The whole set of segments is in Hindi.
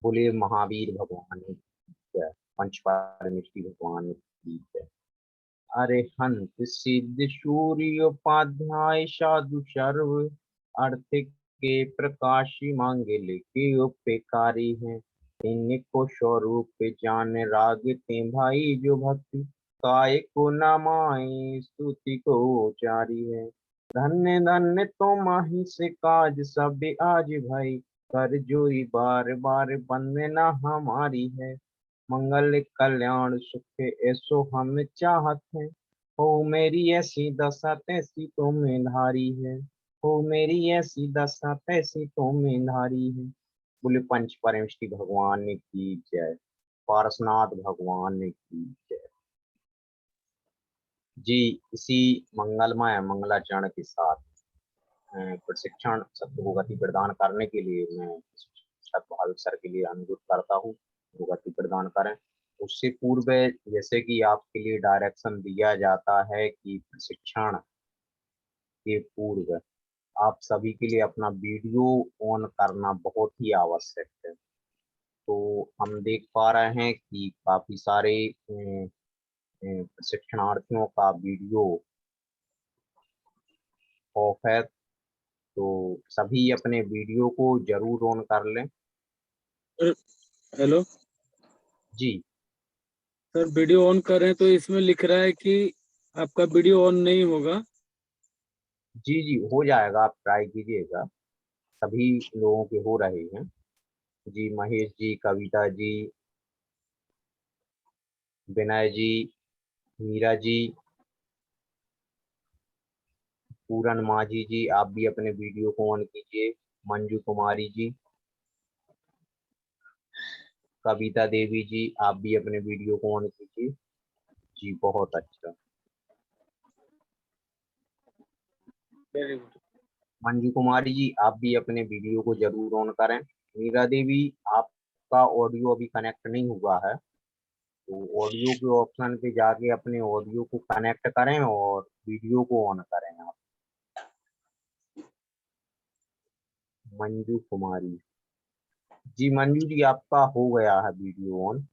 बोले महावीर भगवान की जय, पंच परमेष्टि भगवान की जय। अरिहंत सिद्ध सूर्योपाध्याय साधु सर्व अर्थ के प्रकाशी मांगल्य के उपकारी हैं। इनको स्वरूप जान रागते भाई जो भक्ति काय को न माए स्तुति को उचारी है। धन्य धन्य तो माही से काज सब आज भाई कर जोई बार बार वंदना हमारी है। मंगल कल्याण सुख ऐसो हम चाहत हैं। हो मेरी ऐसी दशा तैसी तो में धारी है। हो मेरी ऐसी दशा तैसी तो में धारी है। बोले पंच परमेष्टि भगवान की जय, पारसनाथ भगवान की जय। जी, इसी मंगलमय मंगलाचरण के साथ प्रशिक्षण सत्र को गति प्रदान करने के लिए मैं शिक्षक भाविक सर के लिए अनुरोध करता हूँ, वो गति प्रदान करें। उससे पूर्व जैसे कि आपके लिए डायरेक्शन दिया जाता है कि प्रशिक्षण के पूर्व आप सभी के लिए अपना वीडियो ऑन करना बहुत ही आवश्यक है। तो हम देख पा रहे हैं कि काफी सारे प्रशिक्षणार्थियों का वीडियो ऑफ है, तो सभी अपने वीडियो को जरूर ऑन कर लें। हेलो जी सर, वीडियो ऑन कर रहे हैं तो इसमें लिख रहा है कि आपका वीडियो ऑन नहीं होगा। जी जी, हो जाएगा, आप ट्राई कीजिएगा। सभी लोगों के हो रहे हैं। जी, महेश जी, कविता जी, विनय जी, मीरा जी, पूरन माझी जी, आप भी अपने वीडियो को ऑन कीजिए। मंजू कुमारी जी, कविता देवी जी, आप भी अपने वीडियो को ऑन कीजिए। जी, बहुत अच्छा। Very good. मंजू कुमारी जी, आप भी अपने वीडियो को जरूर ऑन करें। मीरा देवी, आपका ऑडियो अभी कनेक्ट नहीं हुआ है, तो ऑडियो के ऑप्शन पे जाके अपने ऑडियो को कनेक्ट करें और वीडियो को ऑन करें आप। मंजू कुमारी जी, मंजू जी, आपका हो गया है वीडियो ऑन।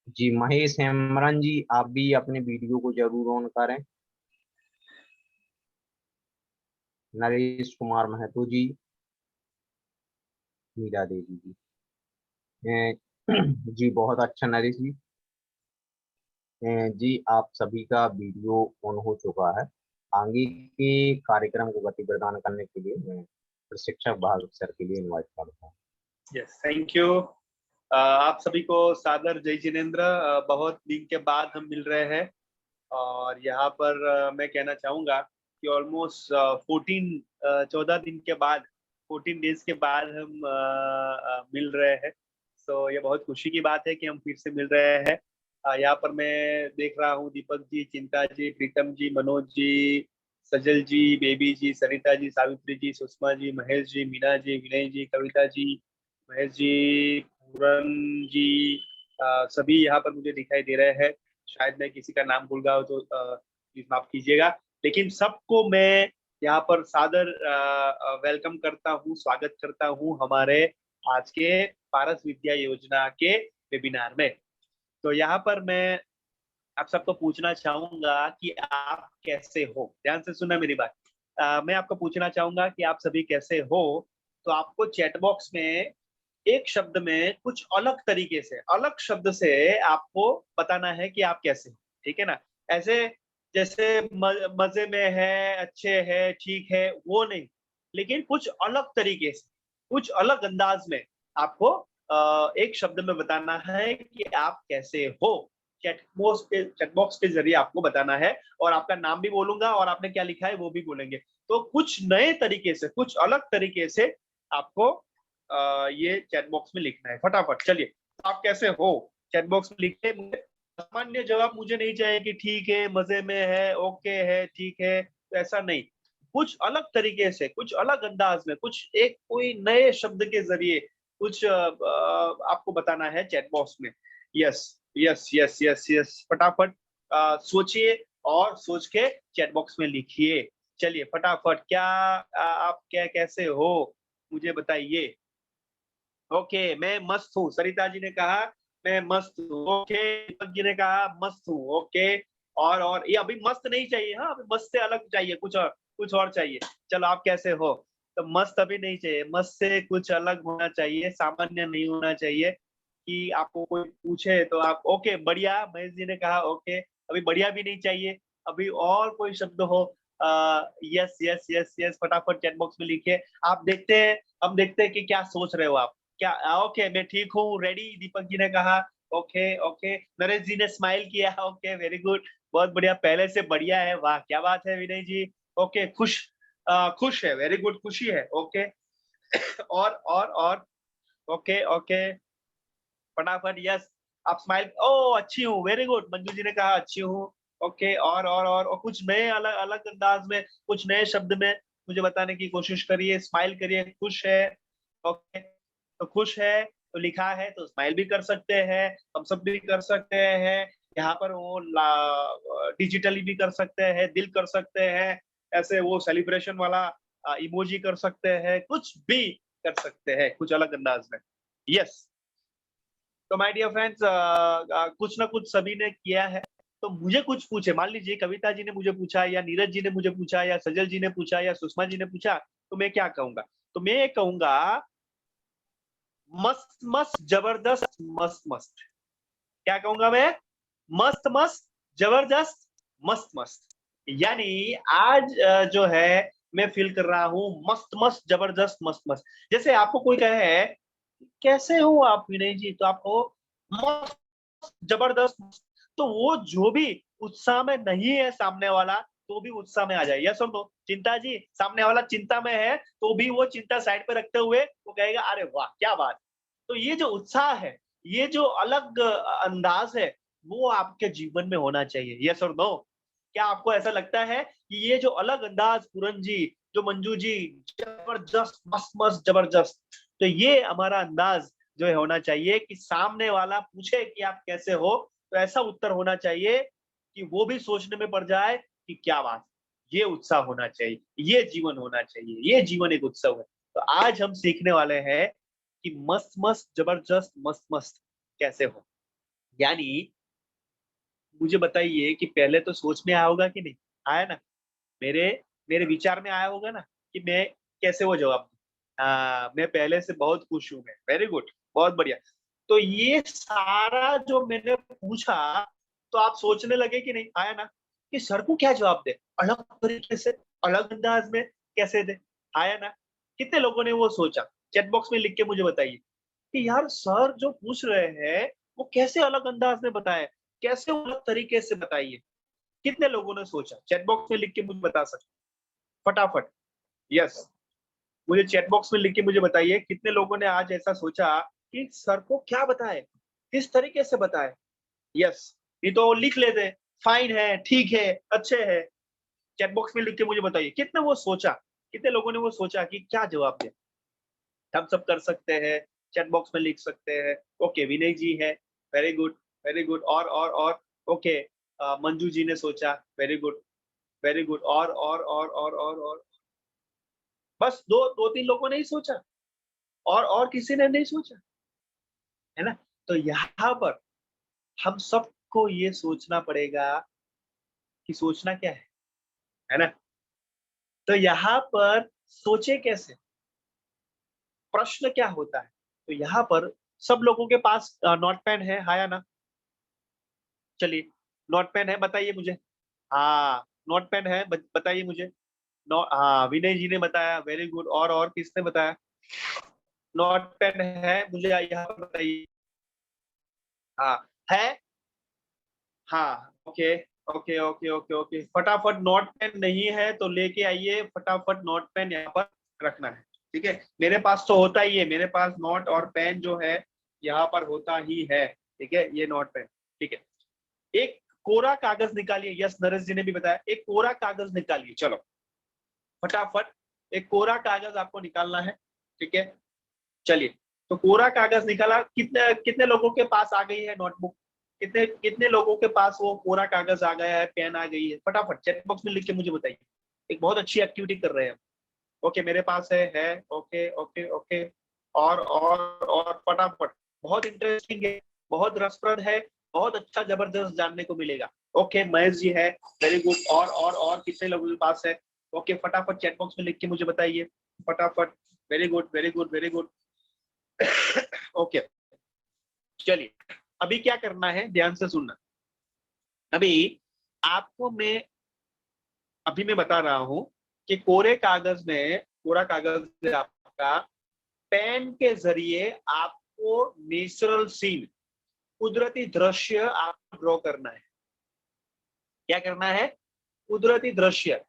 जी, महेश हेमरन जी, आप भी अपने वीडियो को जरूर ऑन करें। नरेश कुमार महतो जी, मीरा देवी जी, जी बहुत अच्छा नरेश जी। जी, आप सभी का वीडियो ऑन हो चुका है। आगे के कार्यक्रम को गति प्रदान करने के लिए मैं प्रशिक्षक भाग सर के लिए इनवाइट करता हूँ। Yes, thank you. आप सभी को सादर जय जिनेन्द्र। बहुत दिन के बाद हम मिल रहे हैं और यहाँ पर मैं कहना चाहूँगा कि ऑलमोस्ट 14 दिन के बाद, 14 डेज के बाद हम मिल रहे हैं। तो ये बहुत खुशी की बात है कि हम फिर से मिल रहे हैं। यहाँ पर मैं देख रहा हूँ दीपक जी, चिंता जी, प्रीतम जी, मनोज जी, सजल जी, बेबी जी, सरिता जी, सावित्री जी, सुषमा जी, महेश जी, मीना जी, विनय जी, कविता जी, महेश जी, पूरन जी, सभी यहाँ पर मुझे दिखाई दे रहे हैं। शायद मैं किसी का नाम भूल गया हो तो प्लीज माफ कीजिएगा, लेकिन सबको मैं यहाँ पर सादर वेलकम करता हूँ, स्वागत करता हूँ हमारे आज के पारस विद्या योजना के वेबिनार में। तो यहाँ पर मैं आप सबको पूछना चाहूंगा कि आप कैसे हो। ध्यान से सुनना मेरी बात। मैं आपको पूछना चाहूंगा कि आप सभी कैसे हो। तो आपको चैट बॉक्स में एक शब्द में कुछ अलग तरीके से, अलग शब्द से आपको बताना है कि आप कैसे हो। ठीक है ना? ऐसे जैसे मजे में है, अच्छे है, ठीक है, वो नहीं, लेकिन कुछ अलग तरीके से, कुछ अलग अंदाज में आपको एक शब्द में बताना है कि आप कैसे हो। चैट बॉक्स के जरिए आपको बताना है और आपका नाम भी बोलूंगा और आपने क्या लिखा है वो भी बोलेंगे। तो कुछ नए तरीके से, कुछ अलग तरीके से आपको ये चैट बॉक्स में लिखना है। फटाफट चलिए, आप कैसे हो चैट बॉक्स में लिखिए। सामान्य जवाब मुझे नहीं चाहिए कि ठीक है, मजे में है, ओके है, ठीक है, तो ऐसा नहीं। कुछ अलग तरीके से, कुछ अलग अंदाज में, कुछ एक कोई नए शब्द के जरिए कुछ आपको बताना है चैट बॉक्स में। Yes yes yes yes yes, फटाफट सोचिए और सोच के चैट बॉक्स में लिखिए। चलिए फटाफट, क्या आप क्या कैसे हो, मुझे बताइए। ओके, मैं मस्त हूँ, सरिता जी ने कहा मैं मस्त हूँ। ओके, दीपक जी ने कहा मस्त हूँ। ओके, और ये अभी मस्त नहीं चाहिए, हाँ अभी मस्त से अलग चाहिए, कुछ और चाहिए। चलो आप कैसे हो? तो मस्त अभी नहीं चाहिए, मस्त से कुछ अलग होना चाहिए, सामान्य नहीं होना चाहिए कि आपको कोई पूछे तो आप ओके बढ़िया। महेश जी ने कहा ओके, अभी बढ़िया भी नहीं चाहिए, अभी और कोई शब्द हो। यस यस यस यस, फटाफट चैट बॉक्स में लिखिए। आप देखते हैं, हम देखते हैं कि क्या सोच रहे हो आप। क्या ओके मैं ठीक हूँ, रेडी, दीपक जी ने कहा ओके ओके। नरेश जी ने स्माइल किया, ओके वेरी गुड, बहुत बढ़िया, पहले से बढ़िया है, वाह क्या बात है विनय जी। ओके खुश, खुश है, वेरी गुड, खुशी है। ओके और ओके ओके फटाफट यस, आप स्माइल, ओ अच्छी हूँ, वेरी गुड, मंजू जी ने कहा अच्छी हूँ। ओके और कुछ नए अलग अलग अंदाज में, कुछ नए शब्द में मुझे बताने की कोशिश करिए। स्माइल करिए, खुश है। ओके, तो खुश है तो लिखा है तो स्माइल भी कर सकते हैं, हम सब भी कर सकते हैं। यहाँ पर वो डिजिटली भी कर सकते हैं, दिल कर सकते हैं, ऐसे वो सेलिब्रेशन वाला इमोजी कर सकते हैं, कुछ भी कर सकते हैं कुछ अलग अंदाज में। यस, तो माय डियर फ्रेंड्स, कुछ ना कुछ सभी ने किया है, तो मुझे कुछ पूछे, मान लीजिए कविता जी ने मुझे पूछा या नीरज जी ने मुझे पूछा या सजल जी ने पूछा या सुषमा जी ने पूछा, तो मैं क्या कहूंगा? तो मैं ये कहूंगा मस्त मस्त जबरदस्त मस्त मस्त। क्या कहूंगा मैं? मस्त मस्त जबरदस्त मस्त मस्त। यानी आज जो है मैं फील कर रहा हूँ मस्त मस्त जबरदस्त मस्त मस्त। जैसे आपको कोई कहे कैसे हो आप विनय जी, तो आपको मस्त जबरदस्त, तो वो जो भी उत्साह में नहीं है सामने वाला, तो भी उत्साह में आ जाए। यस और नो? चिंता जी, सामने वाला चिंता में है तो भी वो चिंता साइड पे रखते हुए वो कहेगा अरे वाह क्या बात। तो ये जो उत्साह है, ये जो अलग अंदाज है, वो आपके जीवन में होना चाहिए। यस और नो? क्या आपको ऐसा लगता है कि ये जो अलग अंदाज पूरन जी, जो मंजू जी, जबरदस्त मस्त मस्त जबरदस्त, तो ये हमारा अंदाज जो है होना चाहिए कि सामने वाला पूछे कि आप कैसे हो, तो ऐसा उत्तर होना चाहिए कि वो भी सोचने में पड़ जाए कि क्या बात, ये उत्साह होना चाहिए, ये जीवन होना चाहिए, ये जीवन एक उत्सव है। तो आज हम सीखने वाले हैं कि मस्त मस्त जबरदस्त मस्त मस्त कैसे हो। यानी मुझे बताइए कि पहले तो सोच में आया होगा कि नहीं आया ना, मेरे मेरे विचार में आया होगा ना कि मैं कैसे वो जवाब दूं। हाँ, मैं पहले से बहुत खुश हूँ, मैं वेरी गुड, बहुत बढ़िया। तो ये सारा जो मैंने पूछा, तो आप सोचने लगे कि नहीं आया ना कि सर को क्या जवाब दे, अलग तरीके से, अलग अंदाज में कैसे दे, आया ना? कितने लोगों ने वो सोचा? चैट बॉक्स में लिख के मुझे बताइए कि यार सर जो पूछ रहे हैं वो कैसे अलग अंदाज में बताए, कैसे अलग तरीके से बताइए। कितने लोगों ने सोचा? चैट बॉक्स में लिख के मुझे बता सकते फटाफट। यस, मुझे चैट बॉक्स में लिख के मुझे बताइए कितने लोगों ने आज ऐसा सोचा कि सर को क्या बताए, किस तरीके से बताए। यस, नहीं तो लिख लेते फाइन है, ठीक है, अच्छे है। चैट बॉक्स में लिख के मुझे बताइए कितने वो सोचा, कितने लोगों ने वो सोचा कि क्या जवाब दे। हम सब कर सकते हैं, चैट बॉक्स में लिख सकते हैं। ओके विनय जी है, वेरी गुड, वेरी गुड, और ओके मंजू जी ने सोचा, वेरी गुड, वेरी गुड, और बस दो तीन लोगों ने ही सोचा, और किसी ने नहीं सोचा, है ना? तो यहाँ पर हम सबको ये सोचना पड़ेगा कि सोचना क्या है ना? तो यहाँ पर सोचे कैसे, प्रश्न क्या होता है? तो यहाँ पर सब लोगों के पास नोट पेन है, हाँ या ना? चलिए, नोट पेन है बताइए मुझे। हाँ, नोट पेन है, बताइए मुझे। हाँ, विनय जी ने बताया, वेरी गुड, और किसने बताया? नोट पेन है, मुझे यहाँ पर बताइए। हाँ, है? हाँ, ओके, ओके। फटाफट नोट पेन नहीं है तो लेके आइए, फटाफट नोट पेन यहाँ पर रखना है, ठीक है? मेरे पास तो होता ही है, मेरे पास नोट और पेन जो है यहाँ पर होता ही है, ठीक है? ये नोट पेन, ठीक है? एक कोरा कागज निकालिए, यस नरेश जी ने भी बताया, एक कोरा कागज निकालिए, चलो फटाफट एक कोरा कागज आपको निकालना है, ठीक है? चलिए, तो कोरा कागज निकाला, कितने कितने लोगों के पास आ गई है नोटबुक? कितने कितने लोगों के पास वो कोरा कागज आ गया है, पेन आ गई है? फटाफट चैट बॉक्स में लिख के मुझे बताइए। एक बहुत अच्छी एक्टिविटी कर रहे हैं हम। ओके मेरे पास है ओके ओके ओके, और फटाफट, बहुत इंटरेस्टिंग है, बहुत रसप्रद है, बहुत अच्छा जबरदस्त जानने को मिलेगा। ओके महेश जी है, वेरी गुड। और कितने लोगों के पास है? ओके फटाफट चैट बॉक्स में लिख के मुझे बताइए फटाफट। Very good very good very good. Okay चलिए, अभी क्या करना है, ध्यान से सुनना। अभी आपको मैं बता रहा हूं कि कोरा कागज है आपका, पेन के जरिए आपको नेचुरल सीन, कुदरती दृश्य आपको ड्रॉ करना है। क्या करना है? कुदरती दृश्य,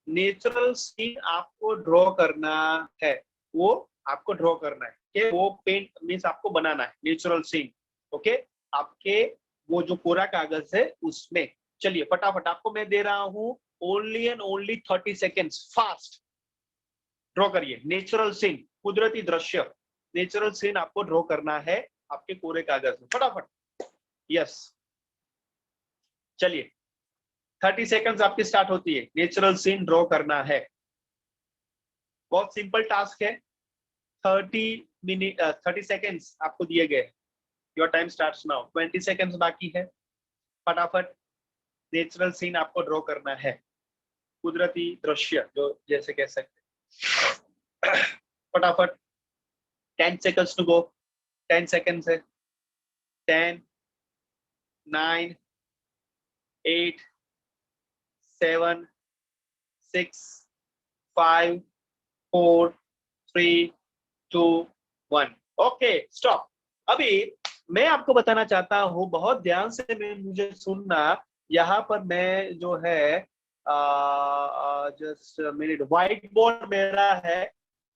नेचुरल सीन आपको ड्रॉ करना है। वो आपको ड्रॉ करना है कि वो पेंट मीन्स आपको बनाना है नेचुरल सीन। ओके, आपके वो जो कोरा कागज है उसमें। चलिए फटाफट, आपको मैं दे रहा हूं only and only 30 seconds, fast draw करिए नेचुरल सीन, कुदरती दृश्य, नेचुरल सीन आपको ड्रॉ करना है आपके कोरे कागज में, फटाफट। यस चलिए 30 सेकंड्स आपकी स्टार्ट होती है, नेचुरल सीन ड्रॉ करना है। बहुत सिंपल टास्क है। 30 सेकंड्स आपको दिए गए। Your time starts now. 20 seconds बाकी है, फटाफट नेचुरल सीन आपको ड्रॉ करना है, कुदरती दृश्य जो जैसे कह सकते हैं। फटाफट 10 seconds to go। 10 seconds है। 10 9 8 7 6 5 4 3 2 1। Okay stop. अभी मैं आपको बताना चाहता हूं, बहुत ध्यान से मुझे सुनना। यहाँ पर मैं जो है जस्ट मिनट, व्हाइट बोर्ड मेरा है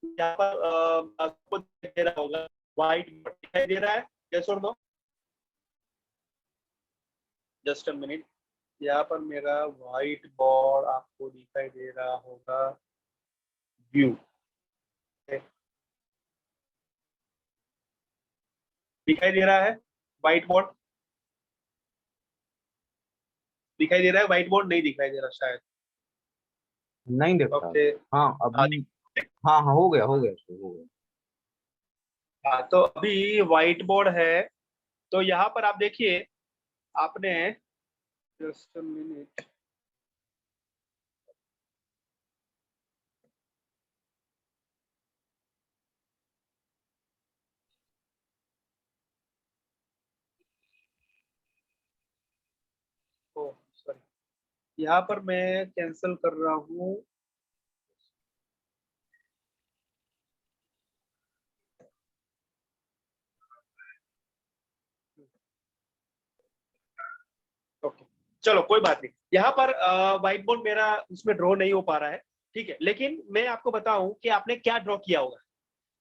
यहाँ पर, आपको दे रहा होगा व्हाइट बोर्ड दिखाई दे रहा है, यस और नो? जस्ट अ मिनट, यहाँ पर मेरा व्हाइट बोर्ड आपको दिखाई दे रहा होगा, व्यू दिखाई दे रहा है, व्हाइट बोर्ड दिखाई दे रहा है, व्हाइट बोर्ड नहीं दिखाई दे रहा शायद। नहीं देख रहा। ओके हाँ अभी, हाँ हाँ हो गया हो गया हो गया। हाँ, तो अभी व्हाइट बोर्ड है। तो यहाँ पर आप देखिए, आपने जस्ट मिनट, ओ सॉरी, यहाँ पर मैं कैंसिल कर रहा हूँ। ओके चलो कोई बात नहीं, यहाँ पर व्हाइट बोर्ड मेरा उसमें ड्रॉ नहीं हो पा रहा है, ठीक है। लेकिन मैं आपको बताऊं कि आपने क्या ड्रॉ किया होगा।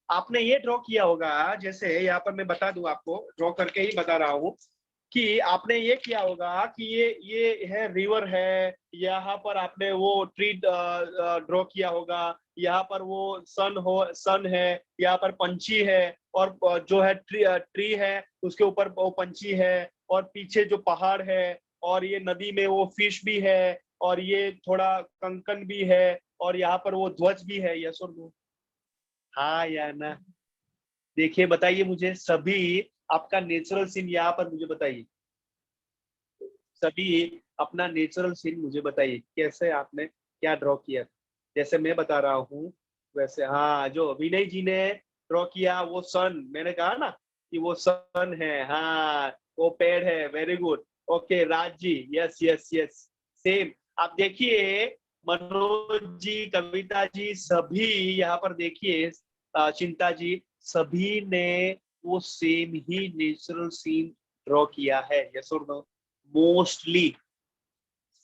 आपने ये ड्रॉ किया होगा, जैसे यहाँ पर मैं बता दूं आपको, ड्रॉ करके ही बता रहा हूँ कि आपने ये किया होगा कि ये है रिवर है, यहाँ पर आपने वो ट्री ड्रॉ किया होगा, यहाँ पर वो सन है, यहाँ पर पंछी है, और जो है ट्री है उसके ऊपर वो पंछी है, और पीछे जो पहाड़ है, और ये नदी में वो फिश भी है, और ये थोड़ा कंकन भी है, और यहाँ पर वो ध्वज भी है। यस और नो? हाँ या ना? देखिए बताइए मुझे सभी, आपका नेचुरल सीन यहाँ पर मुझे बताइए, सभी अपना नेचुरल सीन मुझे बताइए, कैसे आपने क्या ड्रॉ किया। जैसे मैं बता रहा हूँ वैसे। हाँ, जो विनय जी ने ड्रॉ किया वो सन, मैंने कहा ना कि वो सन है, हाँ वो पेड़ है, very good. Okay Raj ji, yes yes yes, same. आप देखिए मनोज जी, कविता जी, सभी यहाँ पर देखिए, चिंता जी, सभी ने वो सेम ही नेचुरल सीन ड्रॉ किया है। यस और नो? मोस्टली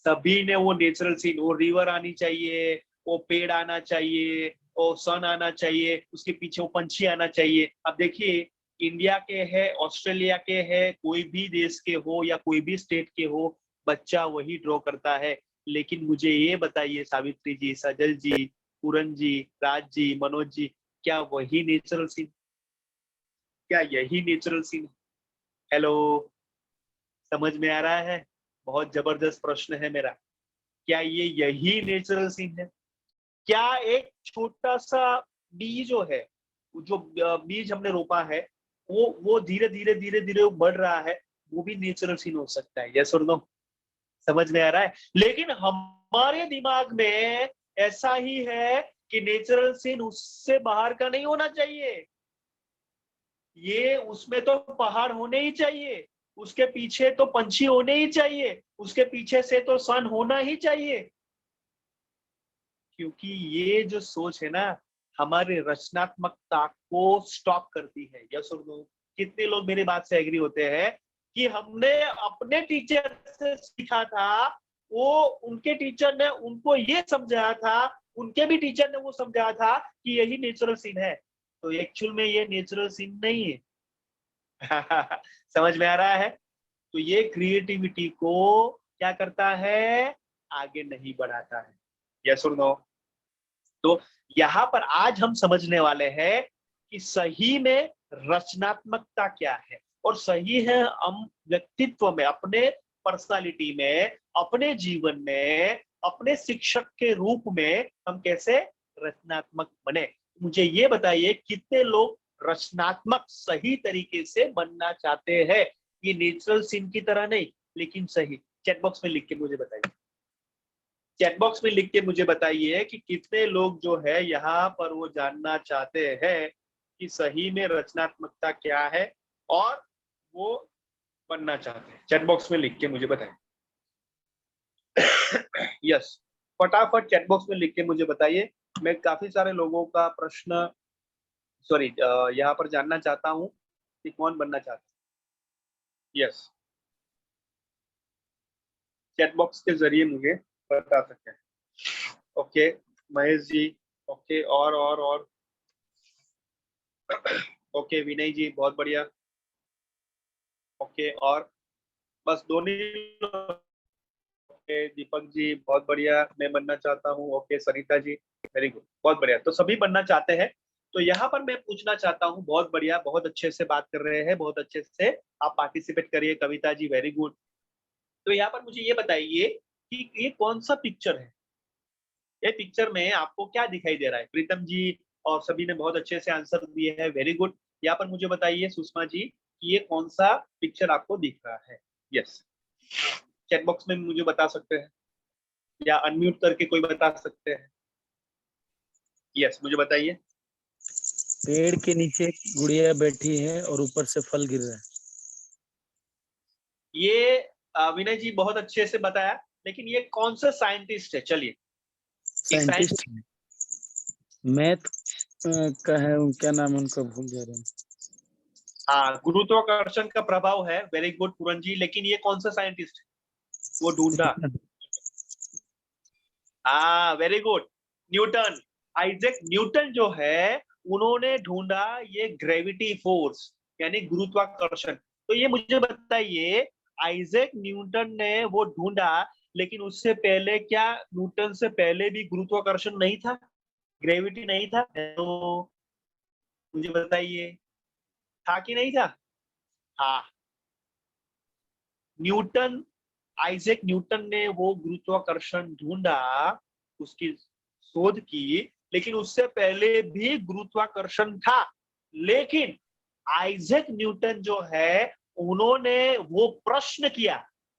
सभी ने वो नेचुरल सीन, वो रिवर आनी चाहिए, वो पेड़ आना चाहिए, वो सन आना चाहिए, उसके पीछे वो पंछी आना चाहिए। अब देखिए, इंडिया के है, ऑस्ट्रेलिया के है, कोई भी देश के हो या कोई भी स्टेट के हो, बच्चा वही ड्रॉ करता है। लेकिन मुझे ये बताइए सावित्री जी, सजल जी, पूरन जी, राज जी, मनोज जी, क्या वही नेचुरल सीन, क्या यही नेचुरल सीन? हेलो, समझ में आ रहा है? बहुत जबरदस्त प्रश्न है मेरा। क्या ये यही नेचुरल सीन है? क्या एक छोटा सा बीज जो है, जो बीज हमने रोपा है, वो धीरे धीरे धीरे धीरे बढ़ रहा है, वो भी नेचुरल सीन हो सकता है? यस और नो? समझ में आ रहा है? लेकिन हमारे दिमाग में ऐसा ही है कि नेचुरल सीन उससे बाहर का नहीं होना चाहिए, ये उसमें तो पहाड़ होने ही चाहिए, उसके पीछे तो पंछी होने ही चाहिए, उसके पीछे से तो सन होना ही चाहिए। क्योंकि ये जो सोच है ना, हमारी रचनात्मकता को स्टॉप करती है। यस और नो? कितने लोग मेरी बात से एग्री होते हैं कि हमने अपने टीचर से सीखा था, वो उनके टीचर ने उनको ये समझाया था, उनके भी टीचर ने वो समझाया था कि यही नेचुरल सीन है, तो एक्चुअल में ये नेचुरल सीन नहीं है। समझ में आ रहा है? तो ये क्रिएटिविटी को क्या करता है? आगे नहीं बढ़ाता है। यस और नो? तो यहाँ पर आज हम समझने वाले हैं कि सही में रचनात्मकता क्या है, और सही है हम व्यक्तित्व में, अपने पर्सनालिटी में, अपने जीवन में, अपने शिक्षक के रूप में हम कैसे रचनात्मक बने। मुझे ये बताइए, कितने लोग रचनात्मक सही तरीके से बनना चाहते हैं? ये नेचुरल सीन की तरह नहीं, लेकिन सही। चैट बॉक्स में लिख के मुझे बताइए, चैट बॉक्स में लिख के मुझे बताइए कि कितने लोग जो है यहाँ पर वो जानना चाहते हैं कि सही में रचनात्मकता क्या है और वो बनना चाहते हैं। चैट बॉक्स में लिख के मुझे बताइए। यस, फटाफट चैट बॉक्स में लिख के मुझे बताइए। मैं काफी सारे लोगों का प्रश्न, सॉरी, यहाँ पर जानना चाहता हूँ कि कौन बनना चाहता है। यस, चैट बॉक्स के जरिए मुझे बता सकते हैं। ओके महेश जी, ओके, और ओके विनय जी, बहुत बढ़िया। ओके, और बस दोनों ही। ओके दीपक जी, बहुत बढ़िया, मैं बनना चाहता हूँ। Okay Sarita ji, very good, बहुत बढ़िया। तो सभी बनना चाहते हैं। तो यहाँ पर मैं पूछना चाहता हूँ, बहुत बढ़िया, बहुत अच्छे से बात कर रहे हैं, बहुत अच्छे से आप पार्टिसिपेट करिए। Kavita ji, very good. तो यहाँ पर मुझे ये बताइए कि ये कौन सा पिक्चर है? ये पिक्चर में आपको क्या दिखाई दे रहा है? प्रीतम जी और सभी ने बहुत अच्छे से आंसर दिए हैं, वेरी गुड। यहाँ पर मुझे बताइए सुषमा जी कि ये कौन सा पिक्चर आपको दिख रहा है? यस, चैट बॉक्स में मुझे बता सकते हैं या अनम्यूट करके कोई बता सकते हैं? यस, मुझे बताइए। पेड़ के नीचे गुड़िया बैठी है और ऊपर से फल गिर रहा है। ये विनय जी बहुत अच्छे से बताया, लेकिन ये कौन सा साइंटिस्ट है? चलिए, साइंटिस्ट मैथ का है, क्या नाम है उनका, भूल जा रहे हैं। हाँ, गुरुत्वाकर्षण का प्रभाव है, वेरी गुड पूरन जी। लेकिन ये कौन सा साइंटिस्ट है? वो ढूंढा। हाँ, very good, Newton. Isaac Newton जो है, उन्होंने ढूंढा ये ग्रेविटी फोर्स, यानी गुरुत्वाकर्षण। तो ये मुझे बताइए, आइजैक न्यूटन ने वो ढूंढा, लेकिन उससे पहले क्या न्यूटन से पहले भी गुरुत्वाकर्षण नहीं था, ग्रेविटी नहीं था? तो मुझे बताइए, था कि नहीं था? हाँ, न्यूटन, आइजैक न्यूटन ने वो गुरुत्वाकर्षण ढूंढा, उसकी शोध की, लेकिन उससे पहले भी गुरुत्वाकर्षण था। लेकिन आइजैक न्यूटन जो है, उन्होंने वो प्रश्न किया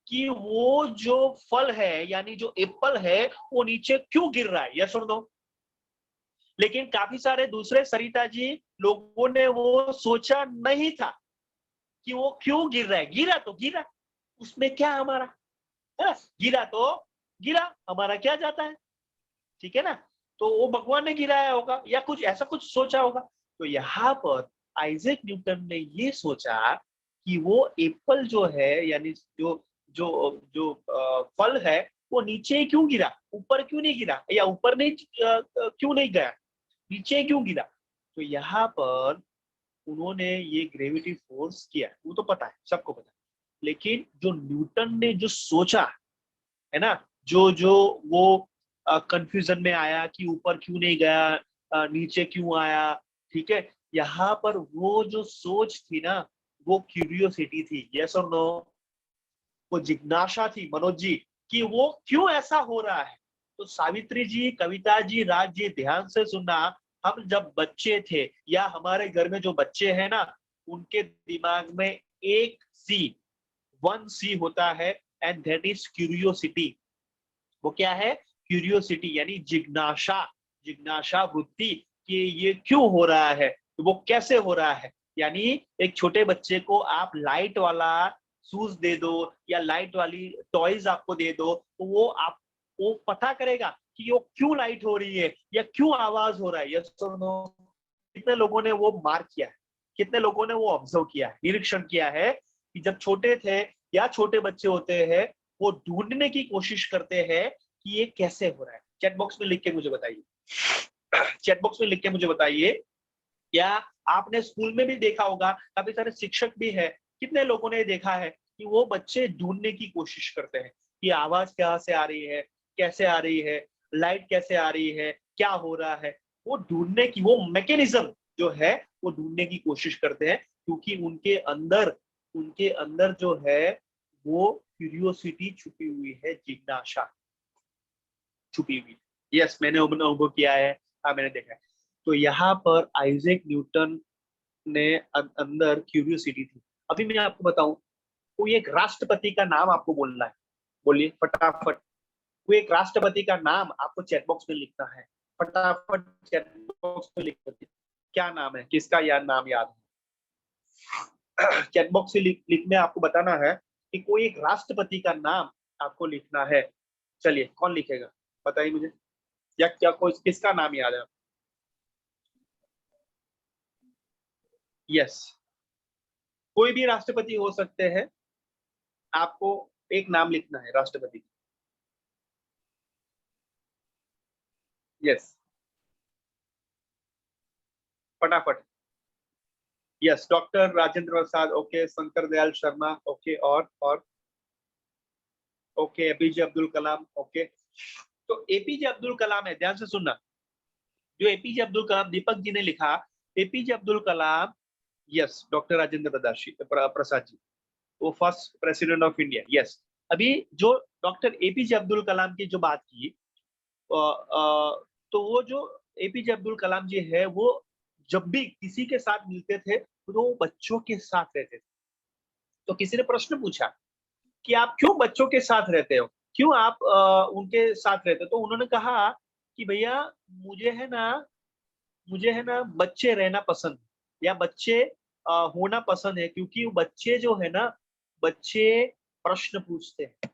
कि वो जो फल है, यानी जो एप्पल है, वो नीचे क्यों गिर रहा है? यस और नो? लेकिन काफी सारे दूसरे, सरिता जी, लोगों ने वो सोचा नहीं था कि वो क्यों गिर रहा है। गिरा तो गिरा, उसमें क्या हमारा, है ना? गिरा तो गिरा, हमारा क्या जाता है? ठीक है ना? तो वो भगवान ने गिराया होगा या कुछ ऐसा कुछ सोचा होगा। तो यहाँ पर आइजैक न्यूटन ने ये सोचा कि वो एप्पल जो है, यानी जो जो जो फल है, वो नीचे क्यों गिरा, ऊपर क्यों नहीं गिरा, या ऊपर नहीं क्यों नहीं गया, नीचे क्यों गिरा? तो यहाँ पर उन्होंने ये ग्रेविटी फोर्स किया, वो तो पता है, सबको पता है। लेकिन जो न्यूटन ने जो सोचा है ना, जो जो वो कंफ्यूजन में आया कि ऊपर क्यों नहीं गया, नीचे क्यों आया, ठीक है, यहाँ पर वो जो सोच थी ना, वो क्यूरियोसिटी थी। यस और नो? वो जिज्ञासा थी मनोज जी, कि वो क्यों ऐसा हो रहा है। तो सावित्री जी, कविता जी, राज जी, ध्यान से सुनना। हम जब बच्चे थे या हमारे घर में जो बच्चे हैं ना, उनके दिमाग में एक सी, 1C होता है, एंड दैट इज क्यूरियोसिटी। वो क्या है? क्यूरियोसिटी, यानी जिज्ञासा, जिज्ञासा वृत्ति कि ये क्यों हो रहा है, वो कैसे हो रहा है। यानी एक छोटे बच्चे को आप लाइट वाला शूज दे दो या लाइट वाली टॉयज आपको दे दो, तो वो पता करेगा कि वो क्यों लाइट हो रही है या क्यों आवाज हो रहा है। यस और नो? कितने लोगों ने वो मार्क किया है, कितने लोगों ने वो ऑब्जर्व किया है, निरीक्षण किया है कि जब छोटे थे या छोटे बच्चे होते हैं, वो ढूंढने की कोशिश करते हैं कि ये कैसे हो रहा है। चैट बॉक्स में लिख के मुझे बताइए, चैट बॉक्स में लिख के मुझे बताइए। या आपने स्कूल में भी देखा होगा, काफी सारे शिक्षक भी है, कितने लोगों ने देखा है कि वो बच्चे ढूंढने की कोशिश करते हैं कि आवाज कहाँ से आ रही है, कैसे आ रही है, लाइट कैसे आ रही है, क्या हो रहा है। वो ढूंढने की, वो मैकेनिज्म जो है वो ढूंढने की कोशिश करते हैं, क्योंकि उनके अंदर जो है वो क्यूरियोसिटी छुपी हुई है, जिज्ञासा छुपी हुई है। यस, मैंने अनुभव किया है। हाँ, मैंने देखा है। तो यहाँ पर आइजैक न्यूटन ने अंदर क्यूरियोसिटी थी। अभी मैं आपको बताऊं, कोई एक राष्ट्रपति का नाम आपको बोलना है, बोलिए फटाफट। कोई एक राष्ट्रपति का नाम आपको चैट बॉक्स में लिखना है, फटाफट चैट बॉक्स में लिख दीजिए। क्या नाम है, किसका याद नाम याद है? चैट बॉक्स से लिख में आपको बताना है कि कोई एक राष्ट्रपति का नाम आपको लिखना है। चलिए, कौन लिखेगा बताइए मुझे, या क्या कोई किसका नाम याद है? यस, कोई भी राष्ट्रपति हो सकते हैं, आपको एक नाम लिखना है राष्ट्रपति। यस, फटाफट। Yes, doctor Rajendra Prasad, okay. Shankar Dayal Sharma, okay. और okay, APJ Abdul Kalam, okay. तो एपीजे अब्दुल कलाम है, ध्यान से सुनना। जो एपीजे अब्दुल कलाम, दीपक जी ने लिखा APJ Abdul Kalam. Yes, doctor Rajendra Prasad ji, वो first president of India. Yes, अभी जो डॉक्टर एपीजे अब्दुल कलाम की जो बात की, तो वो जो एपीजे अब्दुल कलाम जी है, वो जब भी किसी के साथ मिलते थे तो वो बच्चों के साथ रहते थे। तो किसी ने प्रश्न पूछा कि आप क्यों बच्चों के साथ रहते हो, क्यों आप उनके साथ रहते हो? तो उन्होंने कहा कि भैया, मुझे है ना बच्चे रहना पसंद, या बच्चे होना पसंद है, क्योंकि बच्चे जो है ना, बच्चे प्रश्न पूछते हैं,